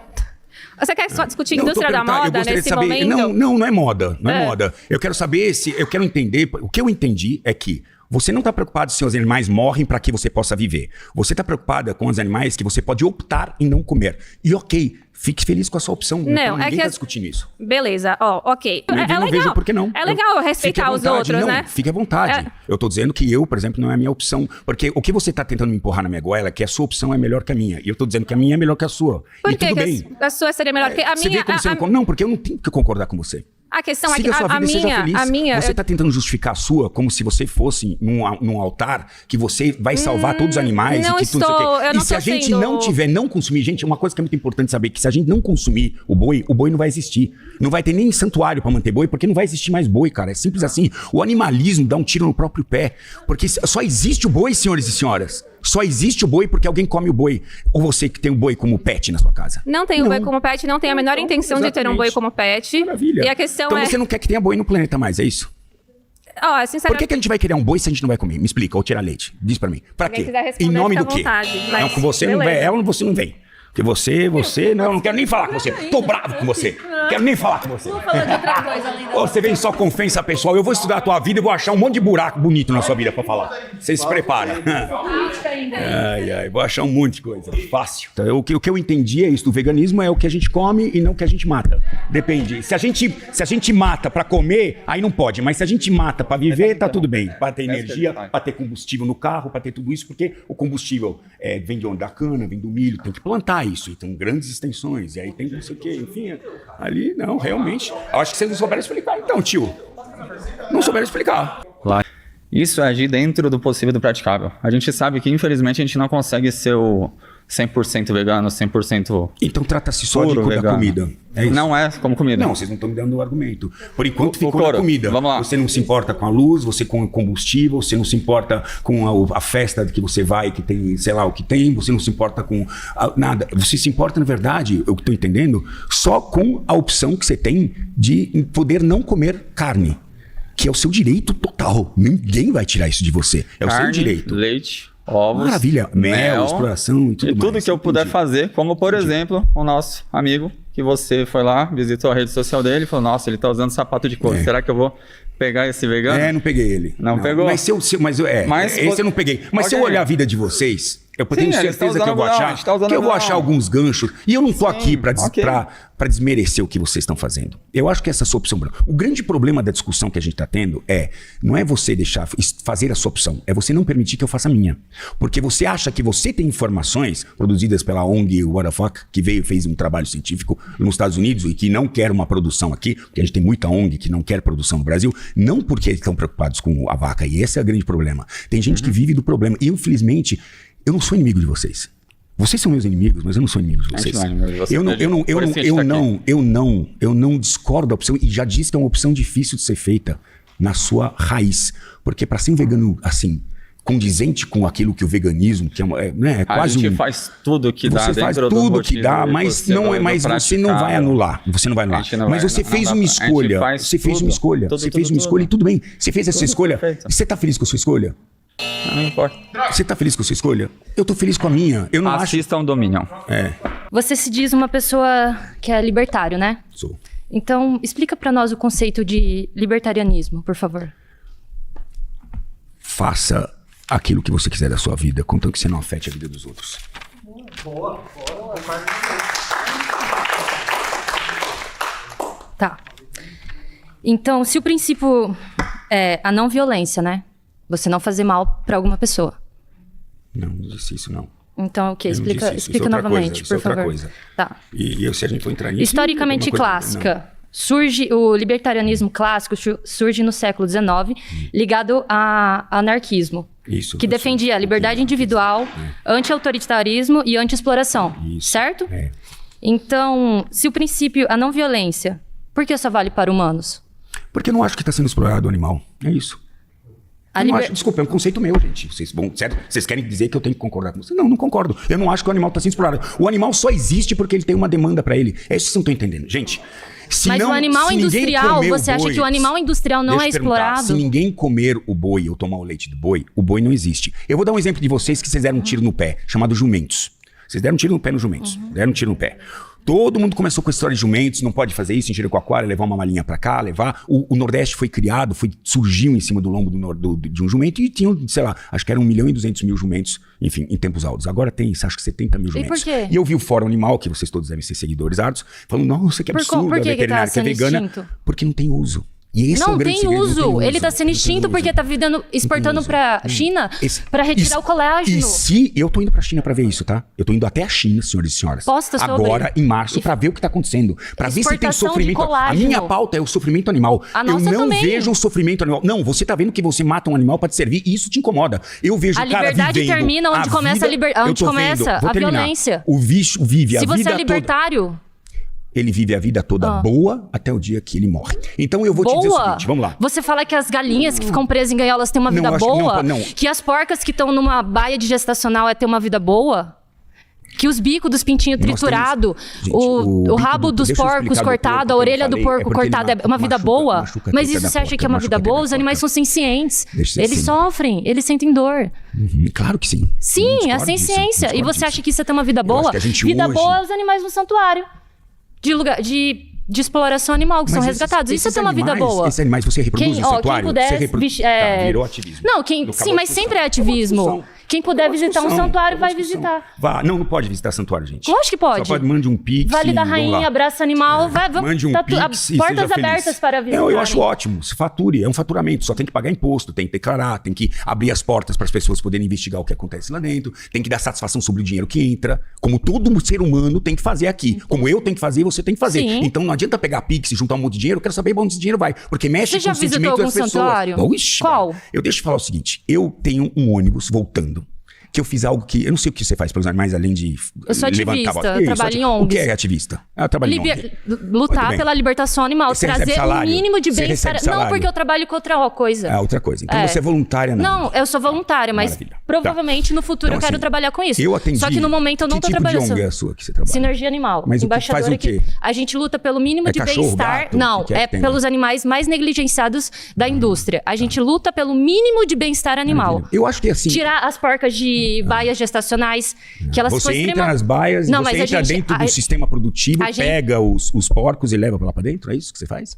Você quer só discutir a indústria da moda nesse momento? Não é moda. Não é moda. Eu quero saber eu quero entender. O que eu entendi é que Você não está preocupado se os animais morrem para que você possa viver. Você está preocupada com os animais que você pode optar em não comer. E ok, fique feliz com a sua opção. Não, ninguém está discutindo isso. Beleza, ok. Eu não vejo por que não. É legal respeitar os outros, não, né? Fique à vontade. Eu tô dizendo que eu, por exemplo, não é a minha opção. Porque o que você está tentando me empurrar na minha goela é que a sua opção é melhor que a minha. E eu tô dizendo que a minha é melhor que a sua. Por e que tudo bem. a sua seria melhor que a Você minha? vê como você não concorda? Não, porque eu não tenho que concordar com você. A questão é que Siga a sua vida, seja feliz. a minha... Você está tentando justificar a sua como se você fosse num altar que você vai salvar todos os animais não e que tudo isso aqui. E se a gente não consumir, gente, uma coisa que é muito importante saber, que se a gente não consumir o boi não vai existir. Não vai ter nem santuário para manter boi, porque não vai existir mais boi, cara. É simples assim. O animalismo dá um tiro no próprio pé. Porque só existe o boi, senhores e senhoras. Só existe o boi porque alguém come o boi. Ou você que tem o boi como pet na sua casa. Não tem o boi como pet, não tem a menor intenção de ter um boi como pet. Maravilha. E a questão então você não quer que tenha boi no planeta mais, é isso? Por que a gente vai criar um boi se a gente não vai comer? Me explica, ou tirar leite. Diz pra mim. Pra quê? Em nome do quê? Vontade, não, com você não vem, você não vem. Porque você, não, eu não quero nem falar com você. Tô bravo com você. Quero nem falar com você. Vamos falar de outra coisa além da... Você vem só com ofensa pessoal. Eu vou estudar a tua vida e vou achar um monte de buraco bonito na sua vida pra falar. Você se prepara. Vou achar um monte de coisa. Fácil. Então, o que eu entendi é isso. Do veganismo é o que a gente come e não o que a gente mata. Depende. Se a gente mata pra comer, aí não pode. Mas se a gente mata pra viver, tá tudo bem. Pra ter energia, pra ter combustível no carro, pra ter tudo isso. Porque o combustível vem de onde? Da cana, vem do milho. Tem que plantar isso. E tem grandes extensões. E aí tem não sei o quê. Enfim, ali, não, realmente. Eu acho que vocês não souberam explicar, então, tio. Não souberam explicar. Isso é agir dentro do possível e do praticável. A gente sabe que, infelizmente, a gente não consegue ser o 100% vegano, 100% Então trata-se só de comida. É isso? Não é como comida. Não, vocês não estão me dando o argumento. Por enquanto ficou na comida. Vamos lá. Você não se importa com a luz, você com o combustível, você não se importa com a festa que você vai, que tem, sei lá, o que tem, você não se importa com nada. Você se importa, na verdade, eu estou entendendo, só com a opção que você tem de poder não comer carne. Que é o seu direito total. Ninguém vai tirar isso de você. É carne, o seu direito. Leite, ovos, maravilha, mel, exploração e tudo mais. E tudo que eu puder fazer, como por exemplo, o nosso amigo, que você foi lá, visitou a rede social dele e falou, nossa, ele tá usando sapato de couro. Será que eu vou pegar esse vegano? Não peguei ele. Não pegou? Mas esse eu não peguei. Mas se eu olhar a vida de vocês, eu tenho certeza que eu vou achar alguns ganchos. E eu não tô aqui para desmerecer o que vocês estão fazendo. Eu acho que essa é a sua opção. O grande problema da discussão que a gente está tendo não é você deixar fazer a sua opção, é você não permitir que eu faça a minha. Porque você acha que você tem informações produzidas pela ONG What the Fuck, que fez um trabalho científico nos Estados Unidos e que não quer uma produção aqui, porque a gente tem muita ONG que não quer produção no Brasil, não porque eles estão preocupados com a vaca. E esse é o grande problema. Tem gente que vive do problema. E, infelizmente, eu não sou inimigo de vocês. Vocês são meus inimigos, mas eu não sou inimigo de vocês. Eu não discordo da opção e já disse que é uma opção difícil de ser feita na sua raiz. Porque para ser um vegano assim, condizente com aquilo que o veganismo, que é quase a gente faz tudo que dá dentro do Você faz tudo que dá, mas não é mais. Você não vai anular. Você não vai anular. Mas você fez uma escolha. Você fez uma escolha. Você fez uma escolha e tudo bem. Você fez essa escolha. Você tá feliz com a sua escolha? Não importa. Você tá feliz com a sua escolha? Eu tô feliz com a minha. Eu não Assista um Dominion. Você se diz uma pessoa que é libertário, né? Sou. Então, explica pra nós o conceito de libertarianismo, por favor. Faça aquilo que você quiser da sua vida, contanto que você não afete a vida dos outros. Boa. Tá. Então, se o princípio é a não violência, né? Você não fazer mal pra alguma pessoa. Não disse isso, não. Então, o quê? Explica novamente, por favor. Coisa. Tá. E se a gente for entrar nisso... Historicamente clássica. O libertarianismo clássico surge no século XIX, ligado ao anarquismo. Isso, que defendia a liberdade individual, anti-autoritarismo e anti-exploração. Certo? Então, se o princípio a não violência, por que só vale para humanos? Porque eu não acho que está sendo explorado o animal. É isso. Desculpa, é um conceito meu, gente. Vocês querem dizer que eu tenho que concordar com você? Não concordo. Eu não acho que o animal está sendo explorado. O animal só existe porque ele tem uma demanda para ele. É isso que vocês não estão entendendo. Gente, mas o animal industrial, você acha que o animal industrial não é explorado? Se ninguém comer o boi ou tomar o leite do boi, o boi não existe. Eu vou dar um exemplo de vocês que vocês deram um tiro no pé, chamado jumentos. Vocês deram um tiro no pé nos jumentos. Deram um tiro no pé. Todo mundo começou com a história de jumentos, não pode fazer isso em Jericoacoara, levar uma malinha pra cá, levar. O Nordeste foi criado, surgiu em cima do lombo de um jumento e tinham, sei lá, acho que eram 1.200.000 jumentos, enfim, em tempos áureos. Agora tem, acho que 70 mil jumentos. E por quê? E eu vi o Fórum Animal, que vocês todos devem ser seguidores árduos, falando, nossa, que absurdo, por que a veterinária que é vegana. Extinto? Porque não tem uso. E esse não, é o grande tem segredo, uso. não tem uso. Ele tá sendo extinto porque tá exportando pra China pra retirar o colágeno. E se eu tô indo pra China pra ver isso, tá? Eu tô indo até a China, senhores e senhoras. Posta sobre. Agora, em março, pra ver o que tá acontecendo. Pra ver se tem sofrimento. A minha pauta é o sofrimento animal. A eu nossa não também. vejo o sofrimento animal. Não, você tá vendo que você mata um animal pra te servir e isso te incomoda. Eu vejo o cara liberdade vivendo termina onde começa onde começa a violência. O bicho vive a vida toda. Se você é libertário... Ele vive a vida toda boa até o dia que ele morre. Então eu vou te dizer o seguinte, vamos lá. Você fala que as galinhas que ficam presas em gaiolas têm uma vida boa? Que as porcas que estão numa baia de gestacional têm uma vida boa? Que os bicos dos pintinhos triturados, o rabo dos porcos cortado, a orelha do porco cortada é uma vida boa? Mas isso você acha que é uma vida boa? Os animais são sencientes. Eles sofrem, eles sentem dor. Claro que sim. Sim, é sem ciência. E você acha que isso é ter uma vida boa? Vida boa é os animais no santuário. De exploração animal, que são resgatados. Isso é ter uma vida boa. Esses animais você reproduz no santuário? Quem puder... virou ativismo. Não, sim, mas sempre é ativismo. Quem puder visitar um santuário, vai visitar. Não pode visitar santuário, gente. Lógico que pode. Só pode, mande um pix. Vale da Rainha, abraça animal. Mande um pix e portas abertas para visitar. Eu acho ótimo. Se fature, é um faturamento. Só tem que pagar imposto, tem que declarar, tem que abrir as portas para as pessoas poderem investigar o que acontece lá dentro, tem que dar satisfação sobre o dinheiro que entra, como todo ser humano tem que fazer aqui. Como eu tenho que fazer, você tem que fazer. Sim. Então não adianta pegar pix e juntar um monte de dinheiro, eu quero saber pra onde esse dinheiro vai. Porque mexe com o sentimento das pessoas. Você já visitou algum santuário? Ixi, qual? Eu deixo eu falar o seguinte, eu tenho um ônibus voltando. Que eu fiz algo que... Eu não sei o que você faz pelos animais, além de eu sou ativista, eu trabalho em ONGs. O que é ativista? Eu trabalho em ONG. Lutar pela libertação animal, você trazer o mínimo de bem-estar. Não, porque eu trabalho com outra coisa. É outra coisa. Então você é voluntária, não? Não, eu sou voluntária, mas provavelmente no futuro então, eu quero trabalhar com isso. Eu atendi. Só que no momento eu não tô trabalhando. Que tipo de ONG é a sua que você trabalha? Sinergia Animal. Mas embaixadora faz o quê? A gente luta pelo mínimo de bem-estar. Não, é pelos animais mais negligenciados da indústria. A gente luta pelo mínimo de bem-estar animal. Eu acho que é assim... Tirar as porcas de baias gestacionais, que elas você entra nas baias, não, você entra dentro do sistema produtivo, pega os porcos e leva lá pra dentro, é isso que você faz?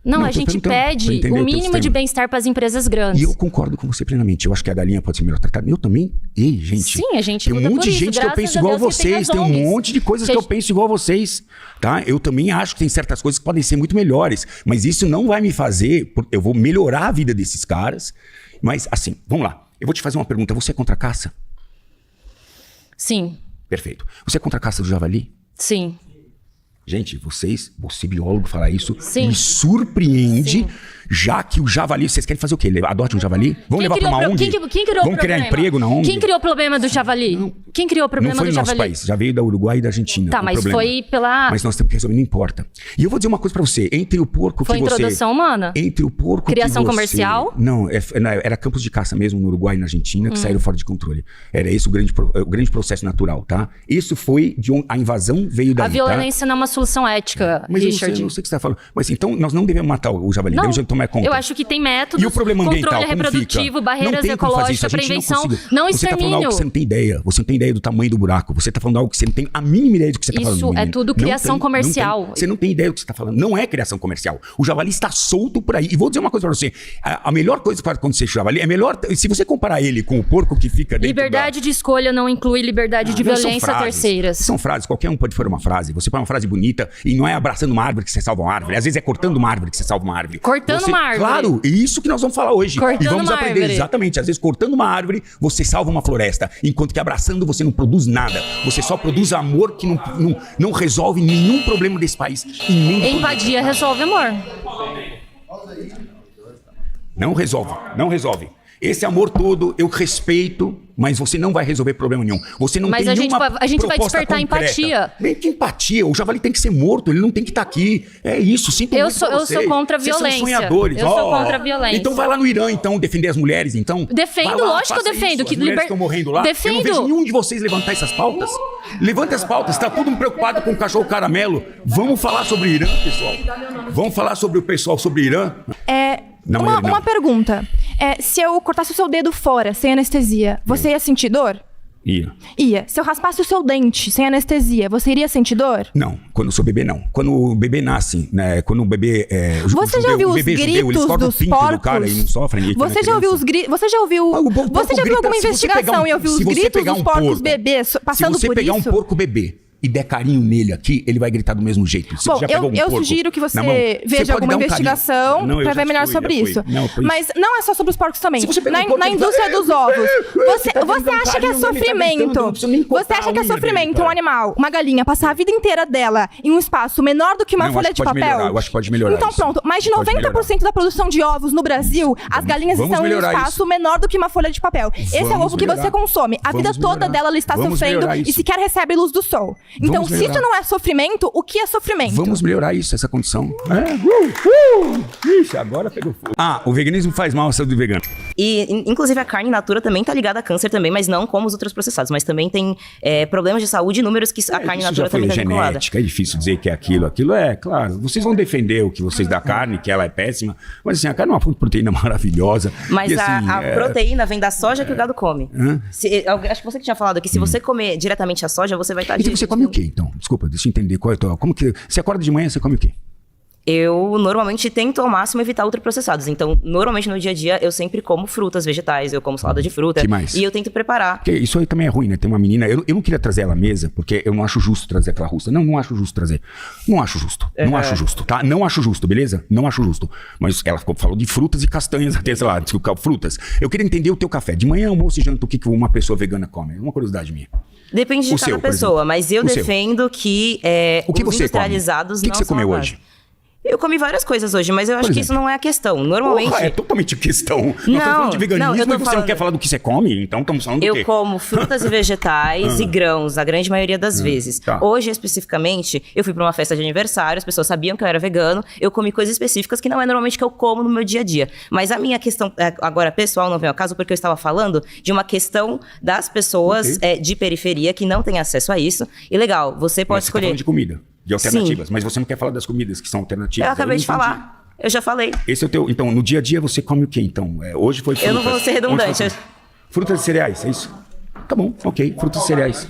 Não, a gente pede o mínimo de bem-estar para as empresas grandes. E eu concordo com você plenamente. Eu acho que a galinha pode ser melhor tratada. Eu também. Ei, gente. Sim, a gente tem um monte de gente que eu penso igual a vocês. Tem um monte de coisas que eu penso igual a vocês. Tá? Eu também acho que tem certas coisas que podem ser muito melhores. Mas isso não vai me fazer... Eu vou melhorar a vida desses caras. Mas, assim, vamos lá. Eu vou te fazer uma pergunta. Você é contra a caça? Sim. Perfeito. Você é contra a caça do javali? Sim. Gente, você biólogo falar isso, sim, me surpreende, sim, já que o javali... Vocês querem fazer o quê? Adote um javali? Vamos levar para uma ONG? Quem criou Vamos criar emprego na ONG? Quem criou o problema do javali? Não, quem criou o problema do javali? Não foi no nosso país, já veio da Uruguai e da Argentina. Tá, mas problema. Foi pela... Mas nós temos que resolver, não importa. E eu vou dizer uma coisa para você, entre o porco foi que você... Foi introdução humana? Entre o porco criação que você... comercial? Não, era campos de caça mesmo no Uruguai e na Argentina que saíram fora de controle. Era esse o grande processo natural, tá? Isso foi de a invasão veio daí, a violência não é uma solução ética, mas Richard. Eu não sei o que você está falando. Mas então, nós não devemos matar o javali, devemos tomar conta. Eu acho que tem métodos, e o problema ambiental, controle reprodutivo, barreiras ecológicas, prevenção, não extermínio. Você está falando algo que você não tem ideia. Você não tem ideia do tamanho do buraco. Você está falando algo que você não tem a mínima ideia do que você está falando. Isso é tudo criação comercial. Você não tem ideia do que você está falando. Não é criação comercial. O javali está solto por aí. E vou dizer uma coisa para você. A melhor coisa que pode acontecer com o javali é melhor... Se você comparar ele com o porco que fica dentro liberdade de escolha não inclui liberdade de violência a terceiras. São frases. Qualquer um pode fazer uma frase. Você põe uma frase bonita e não é abraçando uma árvore que você salva uma árvore. Às vezes é cortando uma árvore que você salva uma árvore. Cortando uma árvore. Claro, isso que nós vamos falar hoje. Cortando e vamos uma aprender árvore. Exatamente. Às vezes, cortando uma árvore, você salva uma floresta. Enquanto que abraçando, você não produz nada. Você só produz amor que não resolve nenhum problema desse país. Empatia resolve amor. Não resolve, não resolve. Esse amor todo, eu respeito, mas você não vai resolver problema nenhum. Você não tem nenhuma Mas a gente vai despertar concreta. Empatia. Nem que empatia. O javali tem que ser morto, ele não tem que estar aqui. É isso, sinto muito pra vocês. Eu sou contra a violência. Vocês são sonhadores. Eu sou contra a violência. Então vai lá no Irã, então, defender as mulheres, então. Defendo, lógico que eu defendo. As mulheres estão morrendo lá. Defendo. Eu não vejo nenhum de vocês levantar essas pautas. Levanta as pautas, está todo mundo preocupado com o cachorro caramelo. Vamos falar sobre Irã, pessoal. Vamos falar sobre o pessoal sobre Irã. Uma pergunta. Se eu cortasse o seu dedo fora, sem anestesia, você ia sentir dor? Ia. Se eu raspasse o seu dente sem anestesia, você iria sentir dor? Não, quando eu sou bebê, não. Quando o bebê nasce, né? Quando o bebê... Você já ouviu os gritos dos porcos? Do cara e não sofrem. Você já ouviu os gritos... Você já ouviu alguma investigação e ouviu os gritos dos porcos bebês passando por isso? Se você pegar um porco bebê e der carinho nele aqui, ele vai gritar do mesmo jeito. Bom, eu sugiro que você veja alguma investigação para ver melhor sobre isso. Mas não é só sobre os porcos também. Na indústria dos ovos, você acha que é sofrimento? Você acha que é sofrimento um animal, uma galinha, passar a vida inteira dela em um espaço menor do que uma folha de papel? Eu acho que pode melhorar. Então pronto, mais de 90% da produção de ovos no Brasil, as galinhas estão em um espaço menor do que uma folha de papel. Esse é o ovo que você consome. A vida toda dela ela está sofrendo e sequer recebe luz do sol. Então, se isso não é sofrimento, o que é sofrimento? Vamos melhorar isso, essa condição. Ixi, agora pegou fogo. O veganismo faz mal à saúde do vegano. E, inclusive, a carne in natura também tá ligada a câncer também, mas não como os ultraprocessados. Mas também tem problemas de saúde inúmeros que a carne in natura também tá vinculada. Genética, é difícil dizer que é aquilo. Aquilo é, claro, vocês vão defender o que vocês da carne, que ela é péssima, mas assim, a carne é uma fonte de proteína maravilhosa. Mas e, assim, a proteína vem da soja que o gado come. Acho que você que tinha falado que se você comer diretamente a soja, você vai estar... Então você come o quê, então? Desculpa, deixa eu entender. Como que... Você acorda de manhã, você come o quê? Eu normalmente tento ao máximo evitar ultraprocessados. Então, normalmente no dia a dia, eu sempre como frutas, vegetais, eu como salada de fruta. Que mais? E eu tento preparar. Porque isso aí também é ruim, né? Tem uma menina... Eu não queria trazer ela à mesa, porque eu não acho justo trazer aquela russa. Não acho justo trazer. Não acho justo. Não acho justo, tá? Não acho justo, beleza? Não acho justo. Mas ela falou de frutas e castanhas, até, sei lá, frutas. Eu queria entender o teu café. De manhã, almoço e janta, o que uma pessoa vegana come? É uma curiosidade minha. Depende de cada pessoa, mas eu defendo que os industrializados não são... O que você comeu hoje? Eu comi várias coisas hoje, mas eu acho que isso não é a questão. Normalmente... é totalmente questão. Nós estamos falando de veganismo e você não quer falar do que você come? Então estamos falando do quê? Eu como frutas e vegetais e grãos, a grande maioria das vezes. Tá. Hoje, especificamente, eu fui para uma festa de aniversário, as pessoas sabiam que eu era vegano, eu comi coisas específicas que não é normalmente que eu como no meu dia a dia. Mas a minha questão, agora pessoal, não vem ao caso, porque eu estava falando de uma questão das pessoas de periferia que não têm acesso a isso. E legal, você pode escolher... Você tá falando de comida. De alternativas, sim. Mas você não quer falar das comidas que são alternativas. Eu acabei de falar. Eu já falei. Esse é o teu... Então, no dia a dia você come o quê, então? Hoje foi frutas. Eu não vou ser redundante. Frutas e cereais, é isso? Tá bom, ok. Frutas e cereais.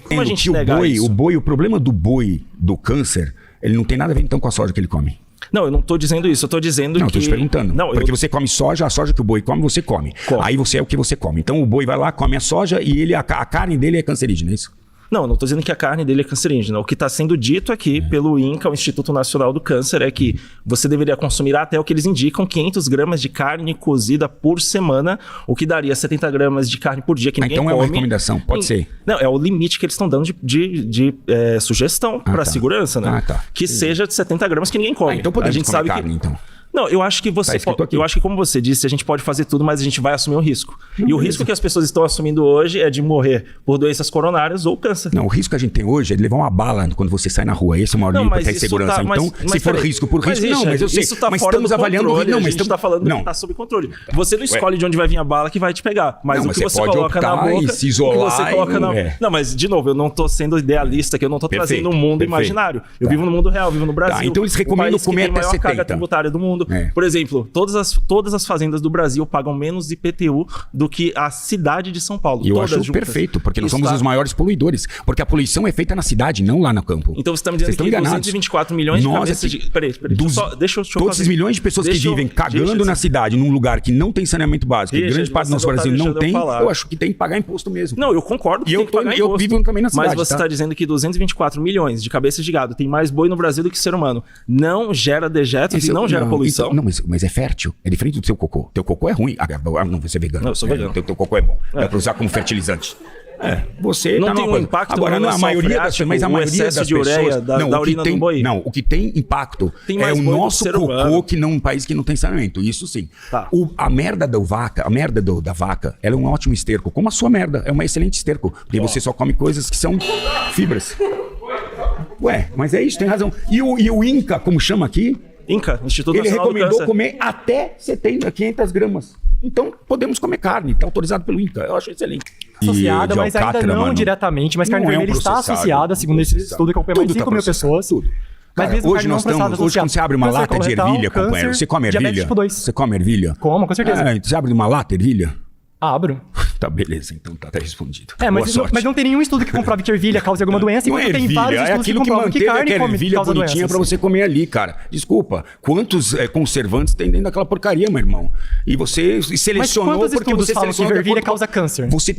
Como a gente nega isso? O problema do boi, do câncer, ele não tem nada a ver então com a soja que ele come. Não, eu não tô dizendo isso, eu tô dizendo Não, eu tô te perguntando. Porque você come soja, a soja que o boi come, você come. Aí você é o que você come. Então o boi vai lá, come a soja e a carne dele é cancerígena, é isso? Não tô dizendo que a carne dele é cancerígena. O que está sendo dito aqui pelo INCA, o Instituto Nacional do Câncer, é que você deveria consumir até o que eles indicam, 500 gramas de carne cozida por semana, o que daria 70 gramas de carne por dia, que ninguém come. Então é uma recomendação, pode ser? Não, é o limite que eles estão dando de sugestão para a segurança, né? Que seja de 70 gramas que ninguém come. Então podemos comer carne, então. Não, eu acho que eu acho que como você disse, a gente pode fazer tudo, mas a gente vai assumir um risco. E o risco que as pessoas estão assumindo hoje é de morrer por doenças coronárias ou câncer. Não, o risco que a gente tem hoje é de levar uma bala quando você sai na rua. Esse é o maior nível de segurança. Então, se for risco por risco, não, mas eu sei. Isso tá fora do controle, não, mas a gente tá falando que tá sob controle. Você não escolhe de onde vai vir a bala que vai te pegar, mas o que você coloca na boca, se isolar, você coloca na... Não, mas de novo, eu não tô sendo idealista, que eu não tô trazendo um mundo imaginário. Eu vivo no mundo real, vivo no Brasil. Então eles recomendam comer até 70. A maior carga tributária do mundo. Por exemplo, todas as fazendas do Brasil pagam menos IPTU do que a cidade de São Paulo. E eu acho perfeito, porque nós somos os maiores poluidores. Porque a poluição é feita na cidade, não lá no campo. Então você está me dizendo que 224 milhões de cabeças de... Peraí. Deixa eu todos esses milhões de pessoas que vivem cagando na cidade, num lugar que não tem saneamento básico, que grande parte do nosso Brasil não tem, eu acho que tem que pagar imposto mesmo. Não, eu concordo que tem que pagar imposto. Eu vivo também na cidade. Mas você está dizendo que 224 milhões de cabeças de gado tem mais boi no Brasil do que ser humano. Não gera dejetos e não gera poluição. Então, não, mas é fértil. É diferente do seu cocô. Teu cocô é ruim. Não, você é vegano. Não, eu sou vegano. Teu cocô é bom. Dá pra usar como fertilizante. Você não tem um impacto. Agora, a maioria das de ureia da urina do boi. Não, o que tem impacto é o nosso cocô que num país que não tem saneamento. Isso sim. A merda da vaca, ela é um ótimo esterco. Como a sua merda, é uma excelente esterco. Porque você só come coisas que são fibras. Mas é isso, tem razão. E o INCA, como chama aqui? INCA, Instituto Nacional do Câncer. Ele recomendou comer até 500 gramas. Então, podemos comer carne. Está autorizado pelo INCA. Eu acho excelente. Associada, mas ainda não diretamente. Mas carne vermelha está associada, segundo esse estudo que acompanha mais de 5 mil pessoas. Mas mesmo hoje nós estamos, hoje quando você abre uma lata de ervilha, companheiro, você come ervilha? Tipo 2. Você come ervilha? Como, com certeza. Você abre uma lata de ervilha? Abro. Tá, beleza, então tá respondido. Mas não tem nenhum estudo que comprove que ervilha causa alguma doença. Não é ervilha, tem vários estudos que comprovam que carne ervilha bonitinha pra você comer ali, cara. Desculpa, quantos conservantes tem dentro daquela porcaria, meu irmão? E você selecionou porque você falam que ervilha causa câncer? Vocês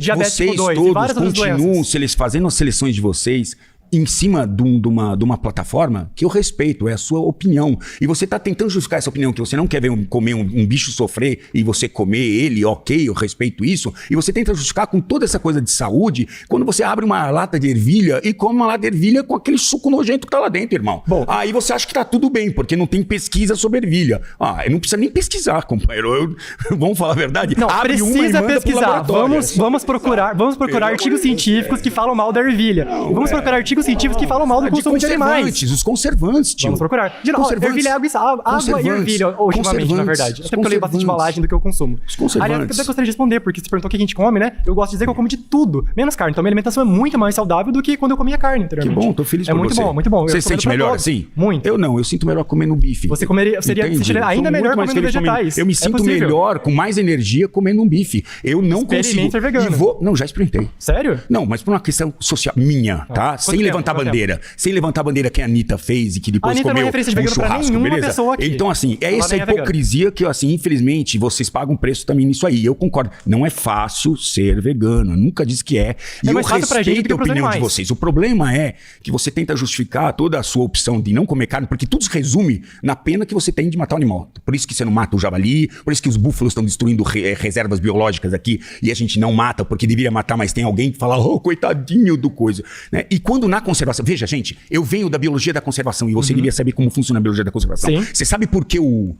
todos continuam fazendo as seleções de vocês em cima de uma plataforma que eu respeito, é a sua opinião. E você está tentando justificar essa opinião, que você não quer ver comer um bicho sofrer e você comer ele, ok, eu respeito isso. E você tenta justificar com toda essa coisa de saúde, quando você abre uma lata de ervilha e come uma lata de ervilha com aquele suco nojento que tá lá dentro, irmão. Bom, aí você acha que tá tudo bem, porque não tem pesquisa sobre ervilha. Eu não precisa nem pesquisar, companheiro. Vamos falar a verdade? Não, precisa pesquisar. Vamos procurar artigos científicos que falam mal da ervilha. Vamos procurar artigos científicos que falam mal do consumo de animais. Os conservantes, tio. Vamos procurar. Ervilha é água e ervilha, ultimamente, na verdade. Até porque eu leio bastante embalagem do que eu consumo. Aliás, eu gostaria de responder, porque você perguntou o que a gente come, né? Eu gosto de dizer que eu como de tudo, menos carne. Então, minha alimentação é muito mais saudável do que quando eu comia carne anteriormente. Que bom, tô feliz por você. É muito bom. Você se sente melhor assim? Muito. Eu sinto melhor comendo bife. Você seria ainda melhor comendo vegetais. Eu me sinto melhor, com mais energia, comendo um bife. Eu não consigo. Ser vegano. Não, já experimentei. Sério? Não, mas por uma questão social minha, tá? Sem levantar bandeira. Sem levantar a bandeira que a Anitta fez e que depois comeu um churrasco, beleza? Então, assim, essa hipocrisia que, assim, infelizmente, vocês pagam preço também nisso aí. Eu concordo. Não é fácil ser vegano. Eu nunca disse que é. E eu respeito a opinião de vocês. O problema é que você tenta justificar toda a sua opção de não comer carne, porque tudo se resume na pena que você tem de matar o animal. Por isso que você não mata o javali, por isso que os búfalos estão destruindo reservas biológicas aqui e a gente não mata porque deveria matar, mas tem alguém que fala, coitadinho do coisa. Né? E quando na conservação... Veja, gente, eu venho da biologia da conservação e você devia saber como funciona a biologia da conservação. Sim. Você sabe por que o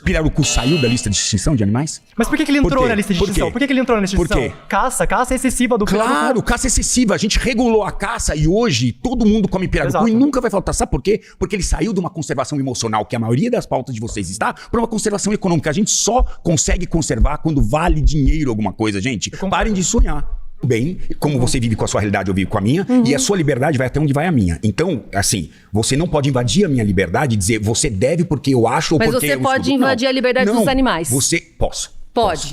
pirarucu saiu da lista de extinção de animais? Mas por que ele entrou na lista de extinção? Por que ele entrou na lista de extinção? Por quê? Caça excessiva do pirarucu. Claro, caça excessiva. A gente regulou a caça e hoje todo mundo come pirarucu. Exato. E nunca vai faltar. Sabe por quê? Porque ele saiu de uma conservação emocional, que a maioria das pautas de vocês está, para uma conservação econômica. A gente só consegue conservar quando vale dinheiro alguma coisa, gente. Parem de sonhar. Bem, como você vive com a sua realidade, eu vivo com a minha, e a sua liberdade vai até onde vai a minha. Então, assim, você não pode invadir a minha liberdade e dizer, você deve porque eu acho ou porque eu... Mas você pode invadir a liberdade dos animais. Posso.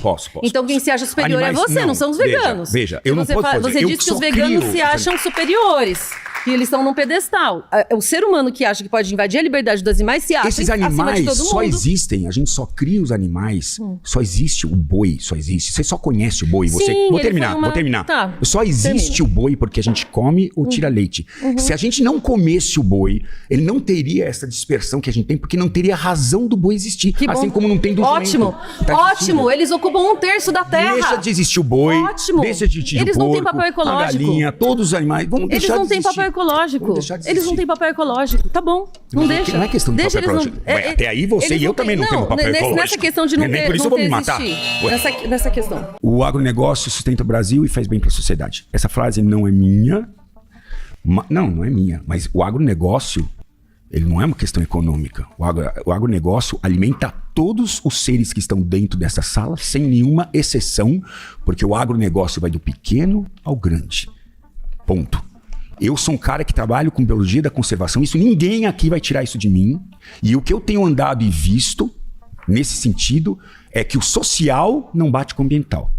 Posso. Então quem se acha superior animais, é você, não são os veganos. Veja, eu não posso fazer. Você disse que os veganos se acham superiores, que eles estão num pedestal. O ser humano que acha que pode invadir a liberdade dos animais se acha esses animais só existem, a gente só cria os animais, só existe o boi, só existe. Você só conhece o boi. Vou terminar. Tá, só existe o boi porque a gente come ou tira leite. Se a gente não comesse o boi, ele não teria essa dispersão que a gente tem, porque não teria razão do boi existir. Assim como não tem do Ótimo. Eles ocupam 1/3 da terra. Deixa de existir o boi. Ótimo. Deixa de existir Eles o porco, não têm papel ecológico. A galinha, todos os animais. Eles não têm papel ecológico. Eles não têm papel ecológico. Tá bom. Não deixa. Não é questão de papel ecológico. Até aí você e eu também não temos papel ecológico. Nessa questão de não ter. Por isso eu vou me matar. Nessa questão. O agronegócio sustenta o Brasil e faz bem para a sociedade. Essa frase não é minha. Não é minha. Mas o agronegócio, ele não é uma questão econômica. O agronegócio alimenta todos os seres que estão dentro dessa sala, sem nenhuma exceção, porque o agronegócio vai do pequeno ao grande. Ponto. Eu sou um cara que trabalho com biologia da conservação, isso ninguém aqui vai tirar isso de mim. E o que eu tenho andado e visto, nesse sentido, é que o social não bate com o ambiental.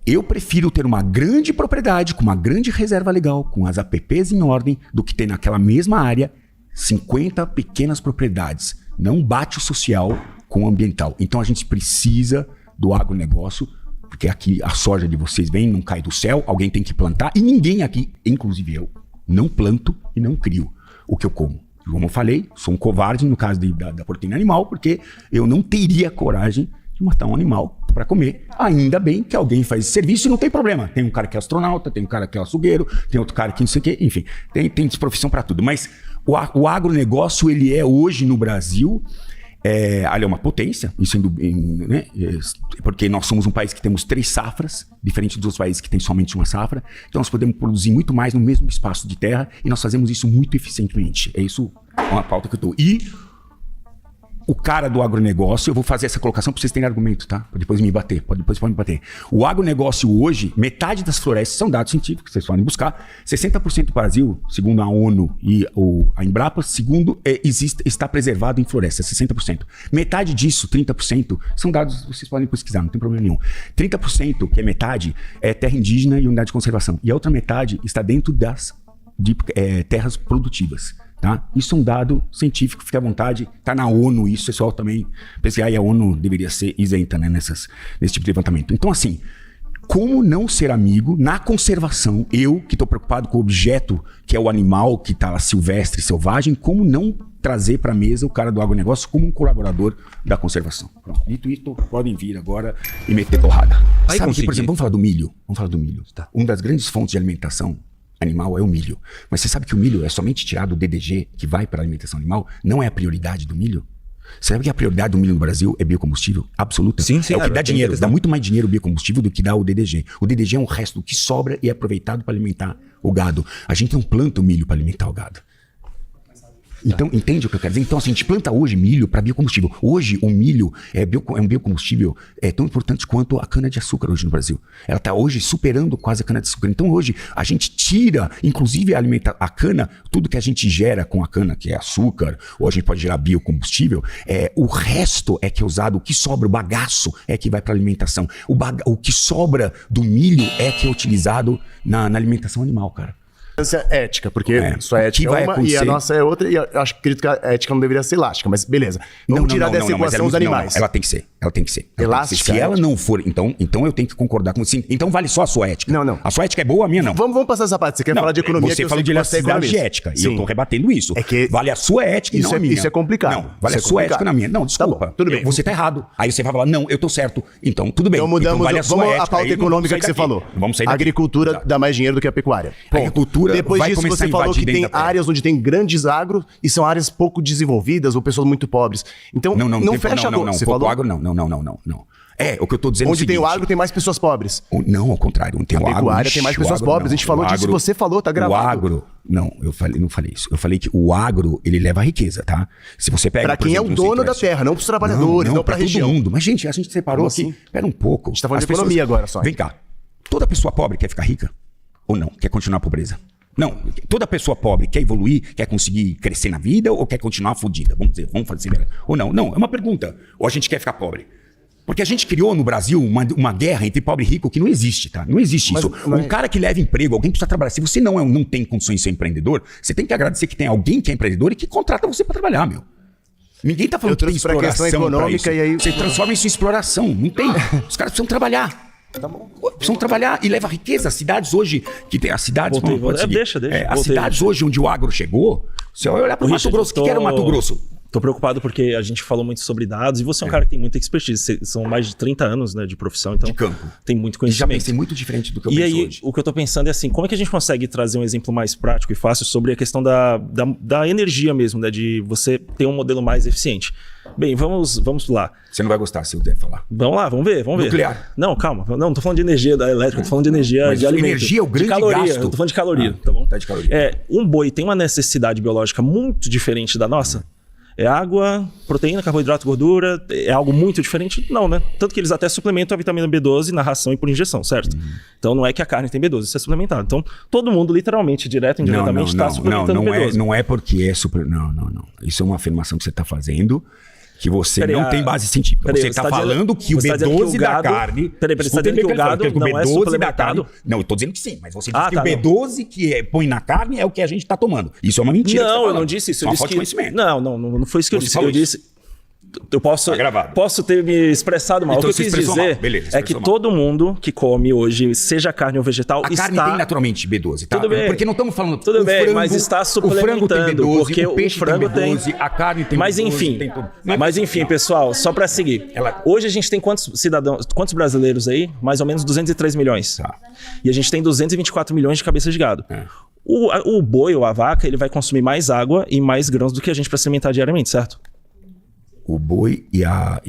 Eu prefiro ter uma grande propriedade, com uma grande reserva legal, com as APPs em ordem, do que ter naquela mesma área 50 pequenas propriedades. Não bate o social com o ambiental. Então a gente precisa do agronegócio, porque aqui a soja de vocês vem, não cai do céu, alguém tem que plantar, e ninguém aqui, inclusive eu, não planto e não crio o que eu como. Como eu falei, sou um covarde no caso da proteína animal, porque eu não teria coragem de matar um animal para comer. Ainda bem que alguém faz esse serviço e não tem problema. Tem um cara que é astronauta, tem um cara que é açougueiro, tem outro cara que não sei o quê, enfim, tem profissão para tudo. Mas o agronegócio, ele é hoje no Brasil, ele é uma potência, isso né? Porque nós somos um país que temos 3 safras, diferente dos outros países que tem somente uma safra. Então nós podemos produzir muito mais no mesmo espaço de terra e nós fazemos isso muito eficientemente. É isso uma pauta que eu estou. E o cara do agronegócio, eu vou fazer essa colocação para vocês terem argumento, tá? Pra depois me bater, depois podem me bater. O agronegócio hoje, metade das florestas, são dados científicos, vocês podem buscar. 60% do Brasil, segundo a ONU e a Embrapa, está preservado em florestas, 60%. Metade disso, 30%, são dados, vocês podem pesquisar, não tem problema nenhum. 30%, que é metade, é terra indígena e unidade de conservação. E a outra metade está dentro das terras produtivas. Tá? Isso é um dado científico, fique à vontade, está na ONU isso, pessoal também pesquisar, e a ONU deveria ser isenta, né, nesse tipo de levantamento. Então assim, como não ser amigo na conservação, eu que estou preocupado com o objeto, que é o animal que está lá silvestre, selvagem, como não trazer para a mesa o cara do agronegócio como um colaborador da conservação. Pronto. Dito isso, podem vir agora e meter porrada. Sabe que, por exemplo, vamos falar do milho. Tá. Uma das grandes fontes de alimentação animal é o milho. Mas você sabe que o milho é somente tirado do DDG que vai para a alimentação animal? Não é a prioridade do milho? Você sabe que a prioridade do milho no Brasil é biocombustível? Absoluta. Sim, é o que dá dinheiro. Dá muito mais dinheiro o biocombustível do que dá o DDG. O DDG é um resto que sobra e é aproveitado para alimentar o gado. A gente não planta o milho para alimentar o gado. Então, entende o que eu quero dizer? Então, assim, a gente planta hoje milho para biocombustível. Hoje, o milho é um biocombustível tão importante quanto a cana-de-açúcar hoje no Brasil. Ela está hoje superando quase a cana-de-açúcar. Então, hoje, a gente tira, inclusive, a cana, tudo que a gente gera com a cana, que é açúcar, ou a gente pode gerar biocombustível, o resto é que é usado, o que sobra, o bagaço, é que vai para a alimentação. O que sobra do milho é que é utilizado na alimentação animal, cara. Ética, porque sua ética é uma e a nossa é outra, e eu acredito que a ética não deveria ser elástica, mas beleza. Vamos tirar dessa equação os animais. Ela tem que ser. Elástica. Se ela não for, então eu tenho que concordar com você. Então vale só a sua ética. Não. A sua ética é boa, a minha não. Vamos passar essa parte. Você quer falar de economia? Você falou de elasticidade de ética. E eu tô rebatendo isso. Vale a sua ética e não a minha. Isso é complicado. Não, vale a sua ética e não a minha. Não, desculpa. Tá bom, tudo bem. Você tá errado. Aí você vai falar, não, eu tô certo. Então, tudo bem. Então mudamos. Vale a sua vamos ética. A pauta econômica que você falou. Vamos sair daqui. A agricultura dá mais dinheiro do que a pecuária. A agricultura depois disso, você falou que tem áreas onde tem grandes agro e são áreas pouco desenvolvidas ou pessoas muito pobres. Então, não fecha a conta. Você falou agro, não. O que eu tô dizendo onde tem o agro tem mais pessoas pobres. Não, ao contrário. Onde tem o agro, pecuária tem mais pessoas pobres. A gente falou disso, você falou, tá gravado. O agro... Não falei isso. Eu falei que o agro, ele leva a riqueza, tá? Se você pega... Pra quem é o dono da terra, não pros trabalhadores, não pra região. Todo mundo. Mas, gente, a gente separou aqui. Espera um pouco. A gente tá falando de economia agora só. Vem cá. Toda pessoa pobre quer ficar rica? Ou não? Quer continuar a pobreza? Não, toda pessoa pobre quer evoluir, quer conseguir crescer na vida ou quer continuar fodida? Vamos fazer. Ou não? Não, é uma pergunta. Ou a gente quer ficar pobre? Porque a gente criou no Brasil uma guerra entre pobre e rico que não existe, tá? Não existe isso. Um cara que leva emprego, alguém que precisa trabalhar. Se você não tem condições de ser empreendedor, você tem que agradecer que tem alguém que é empreendedor e que contrata você para trabalhar, meu. Ninguém tá falando que tem exploração econômica e aí... Você transforma isso em exploração. Não tem. Os caras precisam trabalhar. Tá bom. Precisam trabalhar e leva riqueza. As cidades hoje, que tem as cidades... Deixa. As cidades hoje onde o agro chegou, você vai olhar para o Mato Grosso. O que era o Mato Grosso? Tô preocupado porque a gente falou muito sobre dados e você é um cara que tem muita expertise. São mais de 30 anos, né, de profissão, então... De campo. Tem muito conhecimento. E já pensei muito diferente do que eu penso hoje. E aí, o que eu tô pensando é assim, como é que a gente consegue trazer um exemplo mais prático e fácil sobre a questão da energia mesmo, né, de você ter um modelo mais eficiente? Bem, vamos lá. Você não vai gostar se eu der falar. Vamos lá, vamos ver. Nuclear. Não, calma. Não tô falando de energia da elétrica, tô falando de energia de alimento. Energia é o grande gasto. Eu tô falando de caloria, tá bom? Tá de caloria. Um boi tem uma necessidade biológica muito diferente da nossa? É água, proteína, carboidrato, gordura? É algo muito diferente? Não, né? Tanto que eles até suplementam a vitamina B12 na ração e por injeção, certo? Então não é que a carne tem B12, isso é suplementado. Então todo mundo, literalmente, direto e indiretamente, está suplementando B12. Não é porque é super... Não. Isso é uma afirmação que você está fazendo... que você não tem base científica. Você está falando que o B12 da carne... Você está dizendo que o gado não é suplementado? Não, eu estou dizendo que sim, mas você disse que o B12 que põe na carne é o que a gente está tomando. Isso é uma mentira. Não, eu não disse isso. Eu disse que... Não foi isso que eu disse. Eu disse... Eu posso ter me expressado mal. Então, o que eu quis dizer é que todo mundo que come hoje, seja carne ou vegetal, a carne tem naturalmente B12, tá? Tudo bem. Porque não estamos falando... Tudo bem, frango, mas está suplementando. O frango tem B12, porque o peixe tem B12, a carne tem B12. Mas enfim, pessoal, só para seguir. Hoje a gente tem quantos brasileiros aí? Mais ou menos 203 milhões. Tá. E a gente tem 224 milhões de cabeças de gado. O boi ou a vaca, ele vai consumir mais água e mais grãos do que a gente para se alimentar diariamente, certo? O boi e a...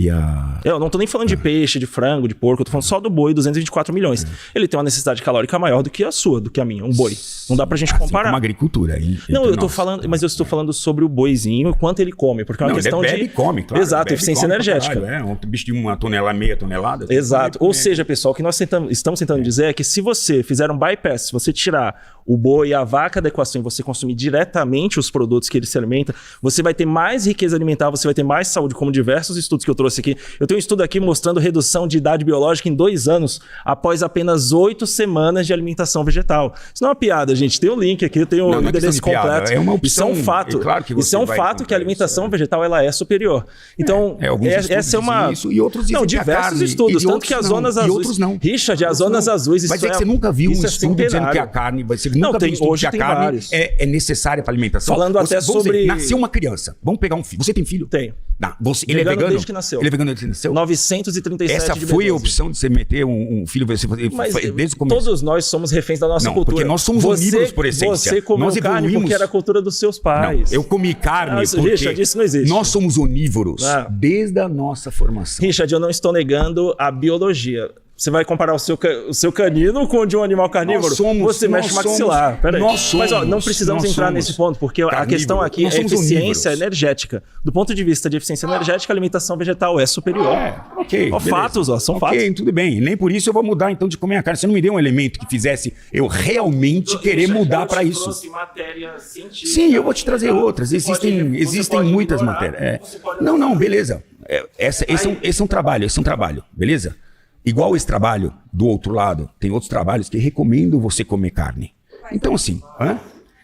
Eu não tô nem falando de peixe, de frango, de porco, eu tô falando só do boi, 224 milhões. Ele tem uma necessidade calórica maior do que a sua, do que a minha, um boi. Não dá pra gente comparar. Como agricultura. Não, eu tô falando, mas eu estou falando sobre o boizinho, quanto ele come, porque é uma questão ele bebe e come, claro. Exato, eficiência energética. Um bicho de meia tonelada. Exato. Ou seja, pessoal, o que nós estamos tentando dizer é que se você fizer um bypass, se você tirar o boi e a vaca da equação e você consumir diretamente os produtos que ele se alimenta, você vai ter mais riqueza alimentar, você vai ter mais saúde, como diversos estudos que eu trouxe aqui. Eu tenho um estudo aqui mostrando redução de idade biológica em 2 anos, após apenas 8 semanas de alimentação vegetal. Isso não é uma piada, gente. Tem o link aqui, eu tenho o endereço completo. É uma opção. Isso é um fato. Claro que isso é um fato que a alimentação vegetal ela é superior. Então, essa é uma... Isso, e outros dizem diversos estudos, tanto que as zonas azuis... E outros não. Richard, as zonas azuis... Mas é que você nunca viu um estudo dizendo que a carne... Você nunca viu um estudo que a carne é necessária para alimentação. Falando até sobre... Nasceu uma criança. Vamos pegar um filho. Você tem filho? Tenho. Ele é vegano? Desde que nasceu. Ele é vegano desde que nasceu? 937 Essa foi a opção de você meter um filho... Mas desde o começo. Todos nós somos reféns da nossa cultura. Porque nós somos onívoros por essência. Você comeu carne porque era a cultura dos seus pais. Eu comi carne porque... Richard, isso não existe. Nós somos onívoros desde a nossa formação. Richard, eu não estou negando a biologia. Você vai comparar o seu canino com o de um animal carnívoro? Você mexe o maxilar. Peraí. Mas não precisamos entrar nesse ponto, porque a questão aqui é eficiência energética. Do ponto de vista de eficiência energética, a alimentação vegetal é superior. Ok. Fatos, são fatos. Ok, tudo bem. Nem por isso eu vou mudar então de comer a carne. Você não me deu um elemento que fizesse eu realmente querer mudar para isso. Sim, eu vou te trazer outras. Existem muitas matérias. Não, beleza. Esse é um trabalho, beleza? Igual esse trabalho, do outro lado, tem outros trabalhos que recomendam você comer carne. Então, assim,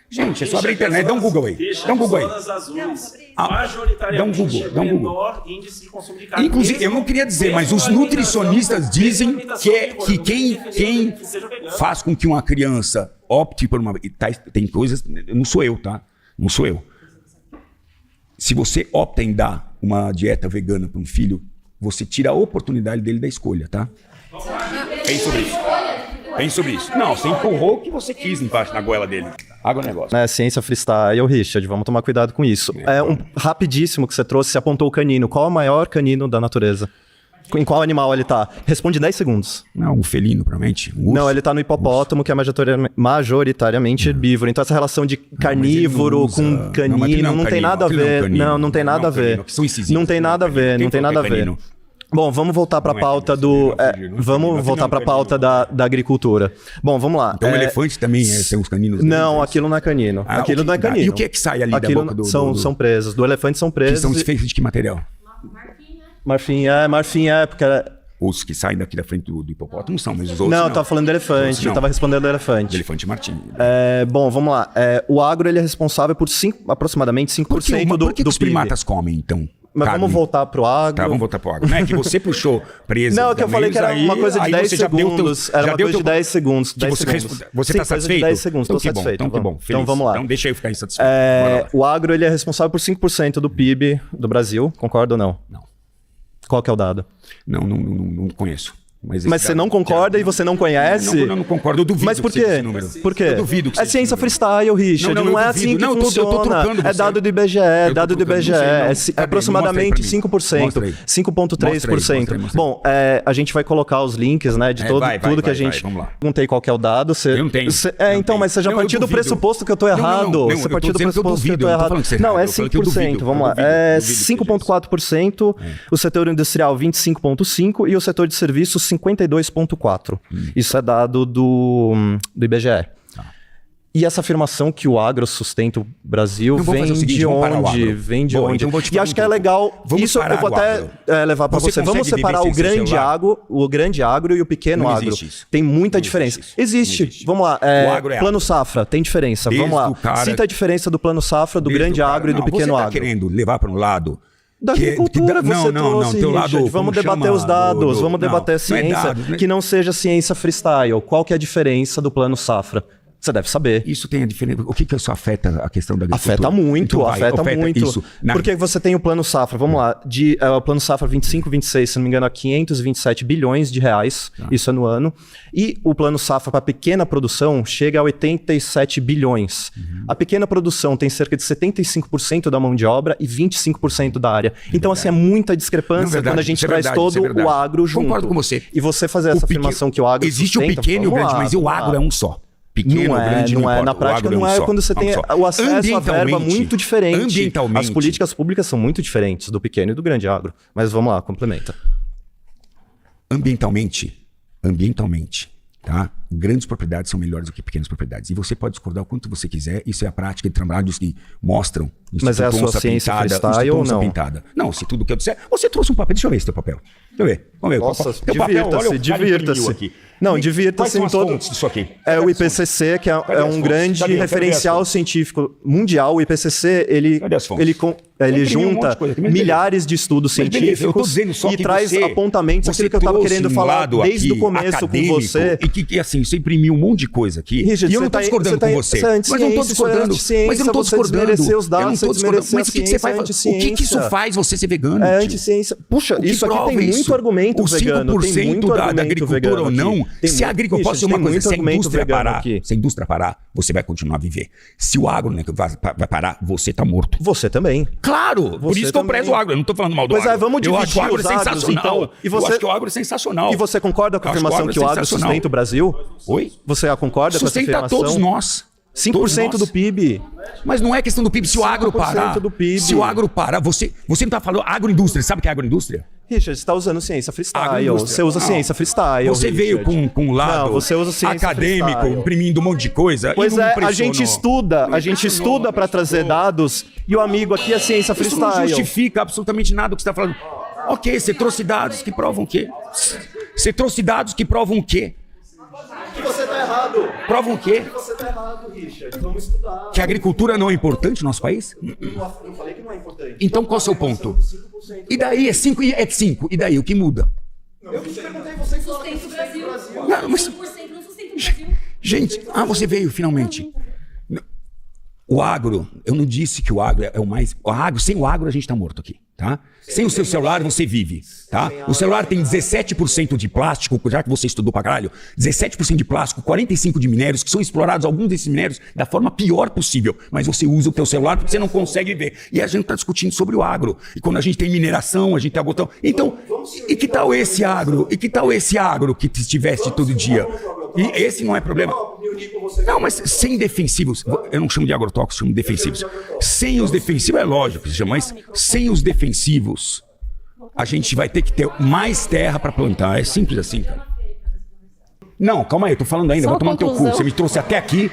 gente, é só abrir a internet, dá um Google aí. Dá um Google aí. Dá um Google. Inclusive, eu não queria dizer, mas os nutricionistas dizem que quem faz com que uma criança opte por uma... Tem coisas... Não sou eu, tá? Não sou eu. Se você opta em dar uma dieta vegana para um filho, você tira a oportunidade dele da escolha, tá? Pense sobre isso. Não, você empurrou o que você quis embaixo na goela dele. Água é negócio. Ciência freestyle, Richard, vamos tomar cuidado com isso. Rapidíssimo que você trouxe, você apontou o canino. Qual é o maior canino da natureza? Em qual animal ele tá? Responde 10 segundos. Não, um felino, provavelmente. Não, ele tá no hipopótamo, que é majoritariamente herbívoro. Então essa relação de carnívoro com canino não tem nada a ver. Não tem nada a ver. Não tem nada a ver, não tem nada a ver. Bom, vamos voltar para a pauta do... vamos voltar para a pauta da agricultura. Bom, vamos lá. Então o elefante também tem os caninos? Não, aquilo não é canino. Aquilo não é canino. E o que é que sai ali da boca do... São presas. Do elefante são presas. Que são feitos de que material? Marfim, porque... Os que saem daqui da frente do hipopótamo são, mas os outros não. Eu tava falando do elefante, eu tava respondendo do elefante. Do elefante Martim. Bom, vamos lá. O agro ele é responsável por aproximadamente 5% por que os primatas comem, então? Mas vamos voltar pro agro. Tá, vamos voltar pro agro. Não é que você puxou presa. Não, que eu falei que era uma coisa de 10 segundos. Era uma coisa de 10 segundos. Você tá satisfeito? 10 segundos, tô satisfeito. Então, que bom. Então vamos lá. Então deixa eu ficar insatisfeito. O agro ele é responsável por 5% do PIB do Brasil. Concorda ou não? Não. Qual que é o dado? Não conheço. Mas você não concorda e você não conhece? Não concordo, eu duvido. Mas por quê? Por quê? Eu duvido que é ciência freestyle, Richard. Não é assim que funciona. É dado do IBGE, dado do IBGE. É aproximadamente 5%. 5,3%. Bom, a gente vai colocar os links, né, de tudo que a gente... Perguntei qual que é o dado. Eu não tenho. Então, mas você já partiu do pressuposto que eu tô errado. Você partiu do pressuposto que eu tô errado. Não, é 5%. Vamos lá. É 5,4%. O setor industrial, 25,5%. E o setor de serviços, 52,4%. Isso é dado do IBGE. E essa afirmação que o agro sustenta o Brasil vem de onde? Vem de onde? E acho que é legal. Isso eu vou até levar para você. Vamos separar o grande agro e o pequeno agro. Tem muita diferença. Existe. Vamos lá. Plano Safra, tem diferença. Vamos lá. Cita a diferença do Plano Safra, do grande agro e do pequeno agro. Você está querendo levar para um lado... Da agricultura você trouxe, teu lado, vamos debater os dados, vamos debater a ciência, que não seja ciência freestyle. Qual que é a diferença do Plano Safra? Você deve saber. Isso tem a diferença. O que isso afeta a questão da agricultura? Afeta muito, então afeta muito. Isso. Porque você tem o Plano Safra, vamos lá, o Plano Safra 25, 26, se não me engano, a 527 bilhões de reais, isso é no ano. E o Plano Safra para pequena produção chega a 87 bilhões. A pequena produção tem cerca de 75% da mão de obra e 25% da área. Então, assim, é muita discrepância quando a gente traz todo o agro junto. Concordo com você. E você fazer essa afirmação que o agro existe o pequeno e o grande, mas o agro é um só. Pequeno, grande, não é. Na prática, não é quando você tem o acesso à verba muito diferente. Ambientalmente. As políticas públicas são muito diferentes do pequeno e do grande agro. Mas vamos lá, complementa. Ambientalmente, tá? Grandes propriedades são melhores do que pequenas propriedades. E você pode discordar o quanto você quiser. Isso é a prática de trabalhos que mostram. Mas é a sua ciência freestyle ou não? Não, se tudo que eu disser... Você trouxe um papel. Deixa eu ver esse teu papel. Deixa eu ver. Vamos ver. Nossa, divirta-se. Não, divirta-se em todo... Disso aqui? É o IPCC, que é um grande referencial científico mundial. O IPCC, ele junta milhares de estudos científicos e traz apontamentos. Aquilo que eu estava querendo falar desde o começo com você. E assim, você imprimiu um monte de coisa aqui. Richard, e eu não estou discordando com você. Mas eu não estou discordando. Mas eu não estou discordando. Os dados, mas o que você faz? O que isso faz você ser vegano? É anti-ciência. Puxa, isso aqui tem muito argumento vegano. O 5% da agricultura ou não, se a agricultura... Posso dizer uma coisa, se a indústria parar, você vai continuar a viver. Se o agro vai parar, você está morto. Você também. Claro! Por isso que eu prezo o agro. Eu não estou falando mal do agro. Pois é, vamos dividir o agro os agros, então. Eu acho que o agro é sensacional. E você concorda com a afirmação que o agro sustenta o Brasil? Oi? Você concorda com essa afirmação? Sustenta todos nós. 5% do PIB. Mas não é questão do PIB. Se o agro parar, se o agro parar, você não está falando agroindústria. Sabe o que é agroindústria? Richard, você está usando ciência freestyle. Você usa ciência freestyle. Você veio com um lado você usa ciência acadêmico, freestyle. Imprimindo um monte de coisa. Pois a gente estuda para trazer dados e o amigo aqui é ciência freestyle. Isso não justifica absolutamente nada o que você está falando. Ok, você trouxe dados que provam o quê? Você trouxe dados que provam o quê? Que você tá errado. Provam o quê? Que você tá errado, Richard. Vamos estudar. Que a agricultura não é importante no nosso país? Não falei que não é importante. Então qual é o seu ponto? E daí é 5 e é 5. E daí o que muda? Eu te perguntei, você sustenta o Brasil. Não, mas... 100% não sustenta o Brasil. Gente, você veio finalmente. O agro, eu não disse que o agro é o mais... sem o agro a gente tá morto aqui, tá? Sem o seu celular você vive, tá? O celular tem 17% de plástico, já que você estudou pra caralho, 17% de plástico, 45% de minérios, que são explorados, alguns desses minérios, da forma pior possível. Mas você usa o teu celular porque você não consegue ver. E a gente tá discutindo sobre o agro. E quando a gente tem mineração, a gente tem agotão. Então, e que tal esse agro? E que tal esse agro que estivesse todo dia? E esse não é problema. Não, mas sem defensivos, eu não chamo de agrotóxicos, chamo de defensivos. Sem os defensivos, é lógico, mas sem os defensivos, a gente vai ter que ter mais terra para plantar. É simples assim, cara. Não, calma aí, eu tô falando ainda, vou tomar no teu cu. Você me trouxe até aqui,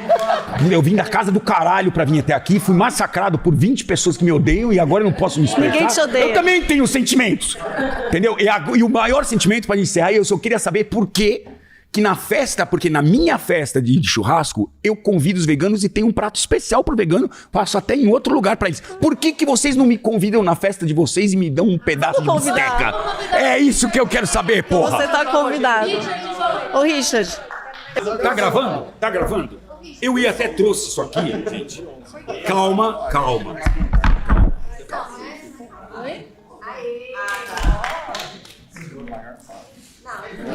eu vim da casa do caralho pra vir até aqui, fui massacrado por 20 pessoas que me odeiam e agora eu não posso me expressar. Ninguém te odeia. Eu também tenho sentimentos, entendeu? E o maior sentimento, para encerrar, eu só queria saber por quê que na festa, porque na minha festa de churrasco, eu convido os veganos e tenho um prato especial pro vegano, passo até em outro lugar pra eles. Por que vocês não me convidam na festa de vocês e me dão um pedaço de bisteca? É isso que eu quero saber, porra. Você tá convidado. Ô, Richard. Tá gravando? Tá gravando? Eu ia até trouxe isso aqui, gente. Calma.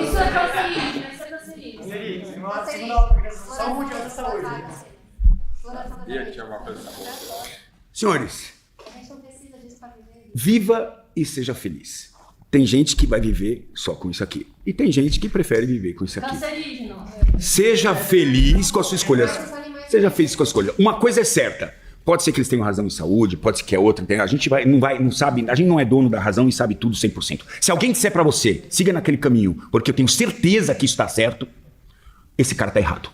Isso é cancerígeno, Senhores, viva e seja feliz. Tem gente que vai viver só com isso aqui. E tem gente que prefere viver com isso aqui. Seja feliz com a sua escolha. Seja feliz com a escolha. Uma coisa é certa. Pode ser que eles tenham razão em saúde, pode ser que é outra. A gente não sabe, a gente não é dono da razão e sabe tudo 100%. Se alguém disser pra você, siga naquele caminho, porque eu tenho certeza que isso tá certo, esse cara tá errado.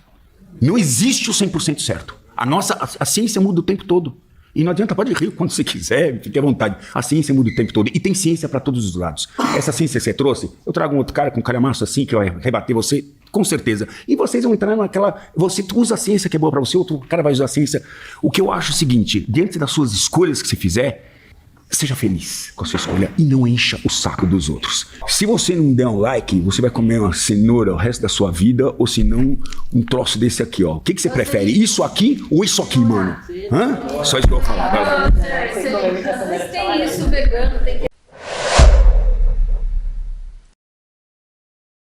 Não existe o 100% certo. A ciência muda o tempo todo. E não adianta, pode rir quando você quiser, fique à vontade. A ciência muda o tempo todo. E tem ciência para todos os lados. Essa ciência que você trouxe, eu trago um outro cara com um calhamaço assim, que vai rebater você, com certeza. E vocês vão entrar naquela... Você usa a ciência que é boa para você, outro cara vai usar a ciência. O que eu acho é o seguinte, diante das suas escolhas que você fizer, Seja feliz com a sua escolha e não encha o saco dos outros. Se você não der um like, você vai comer uma cenoura o resto da sua vida, ou se não, um troço desse aqui, ó. O que você prefere? Isso aqui ou isso aqui, mano? Hã? Só isso que eu vou falar. Vai lá. Tem isso, vegano, tem que...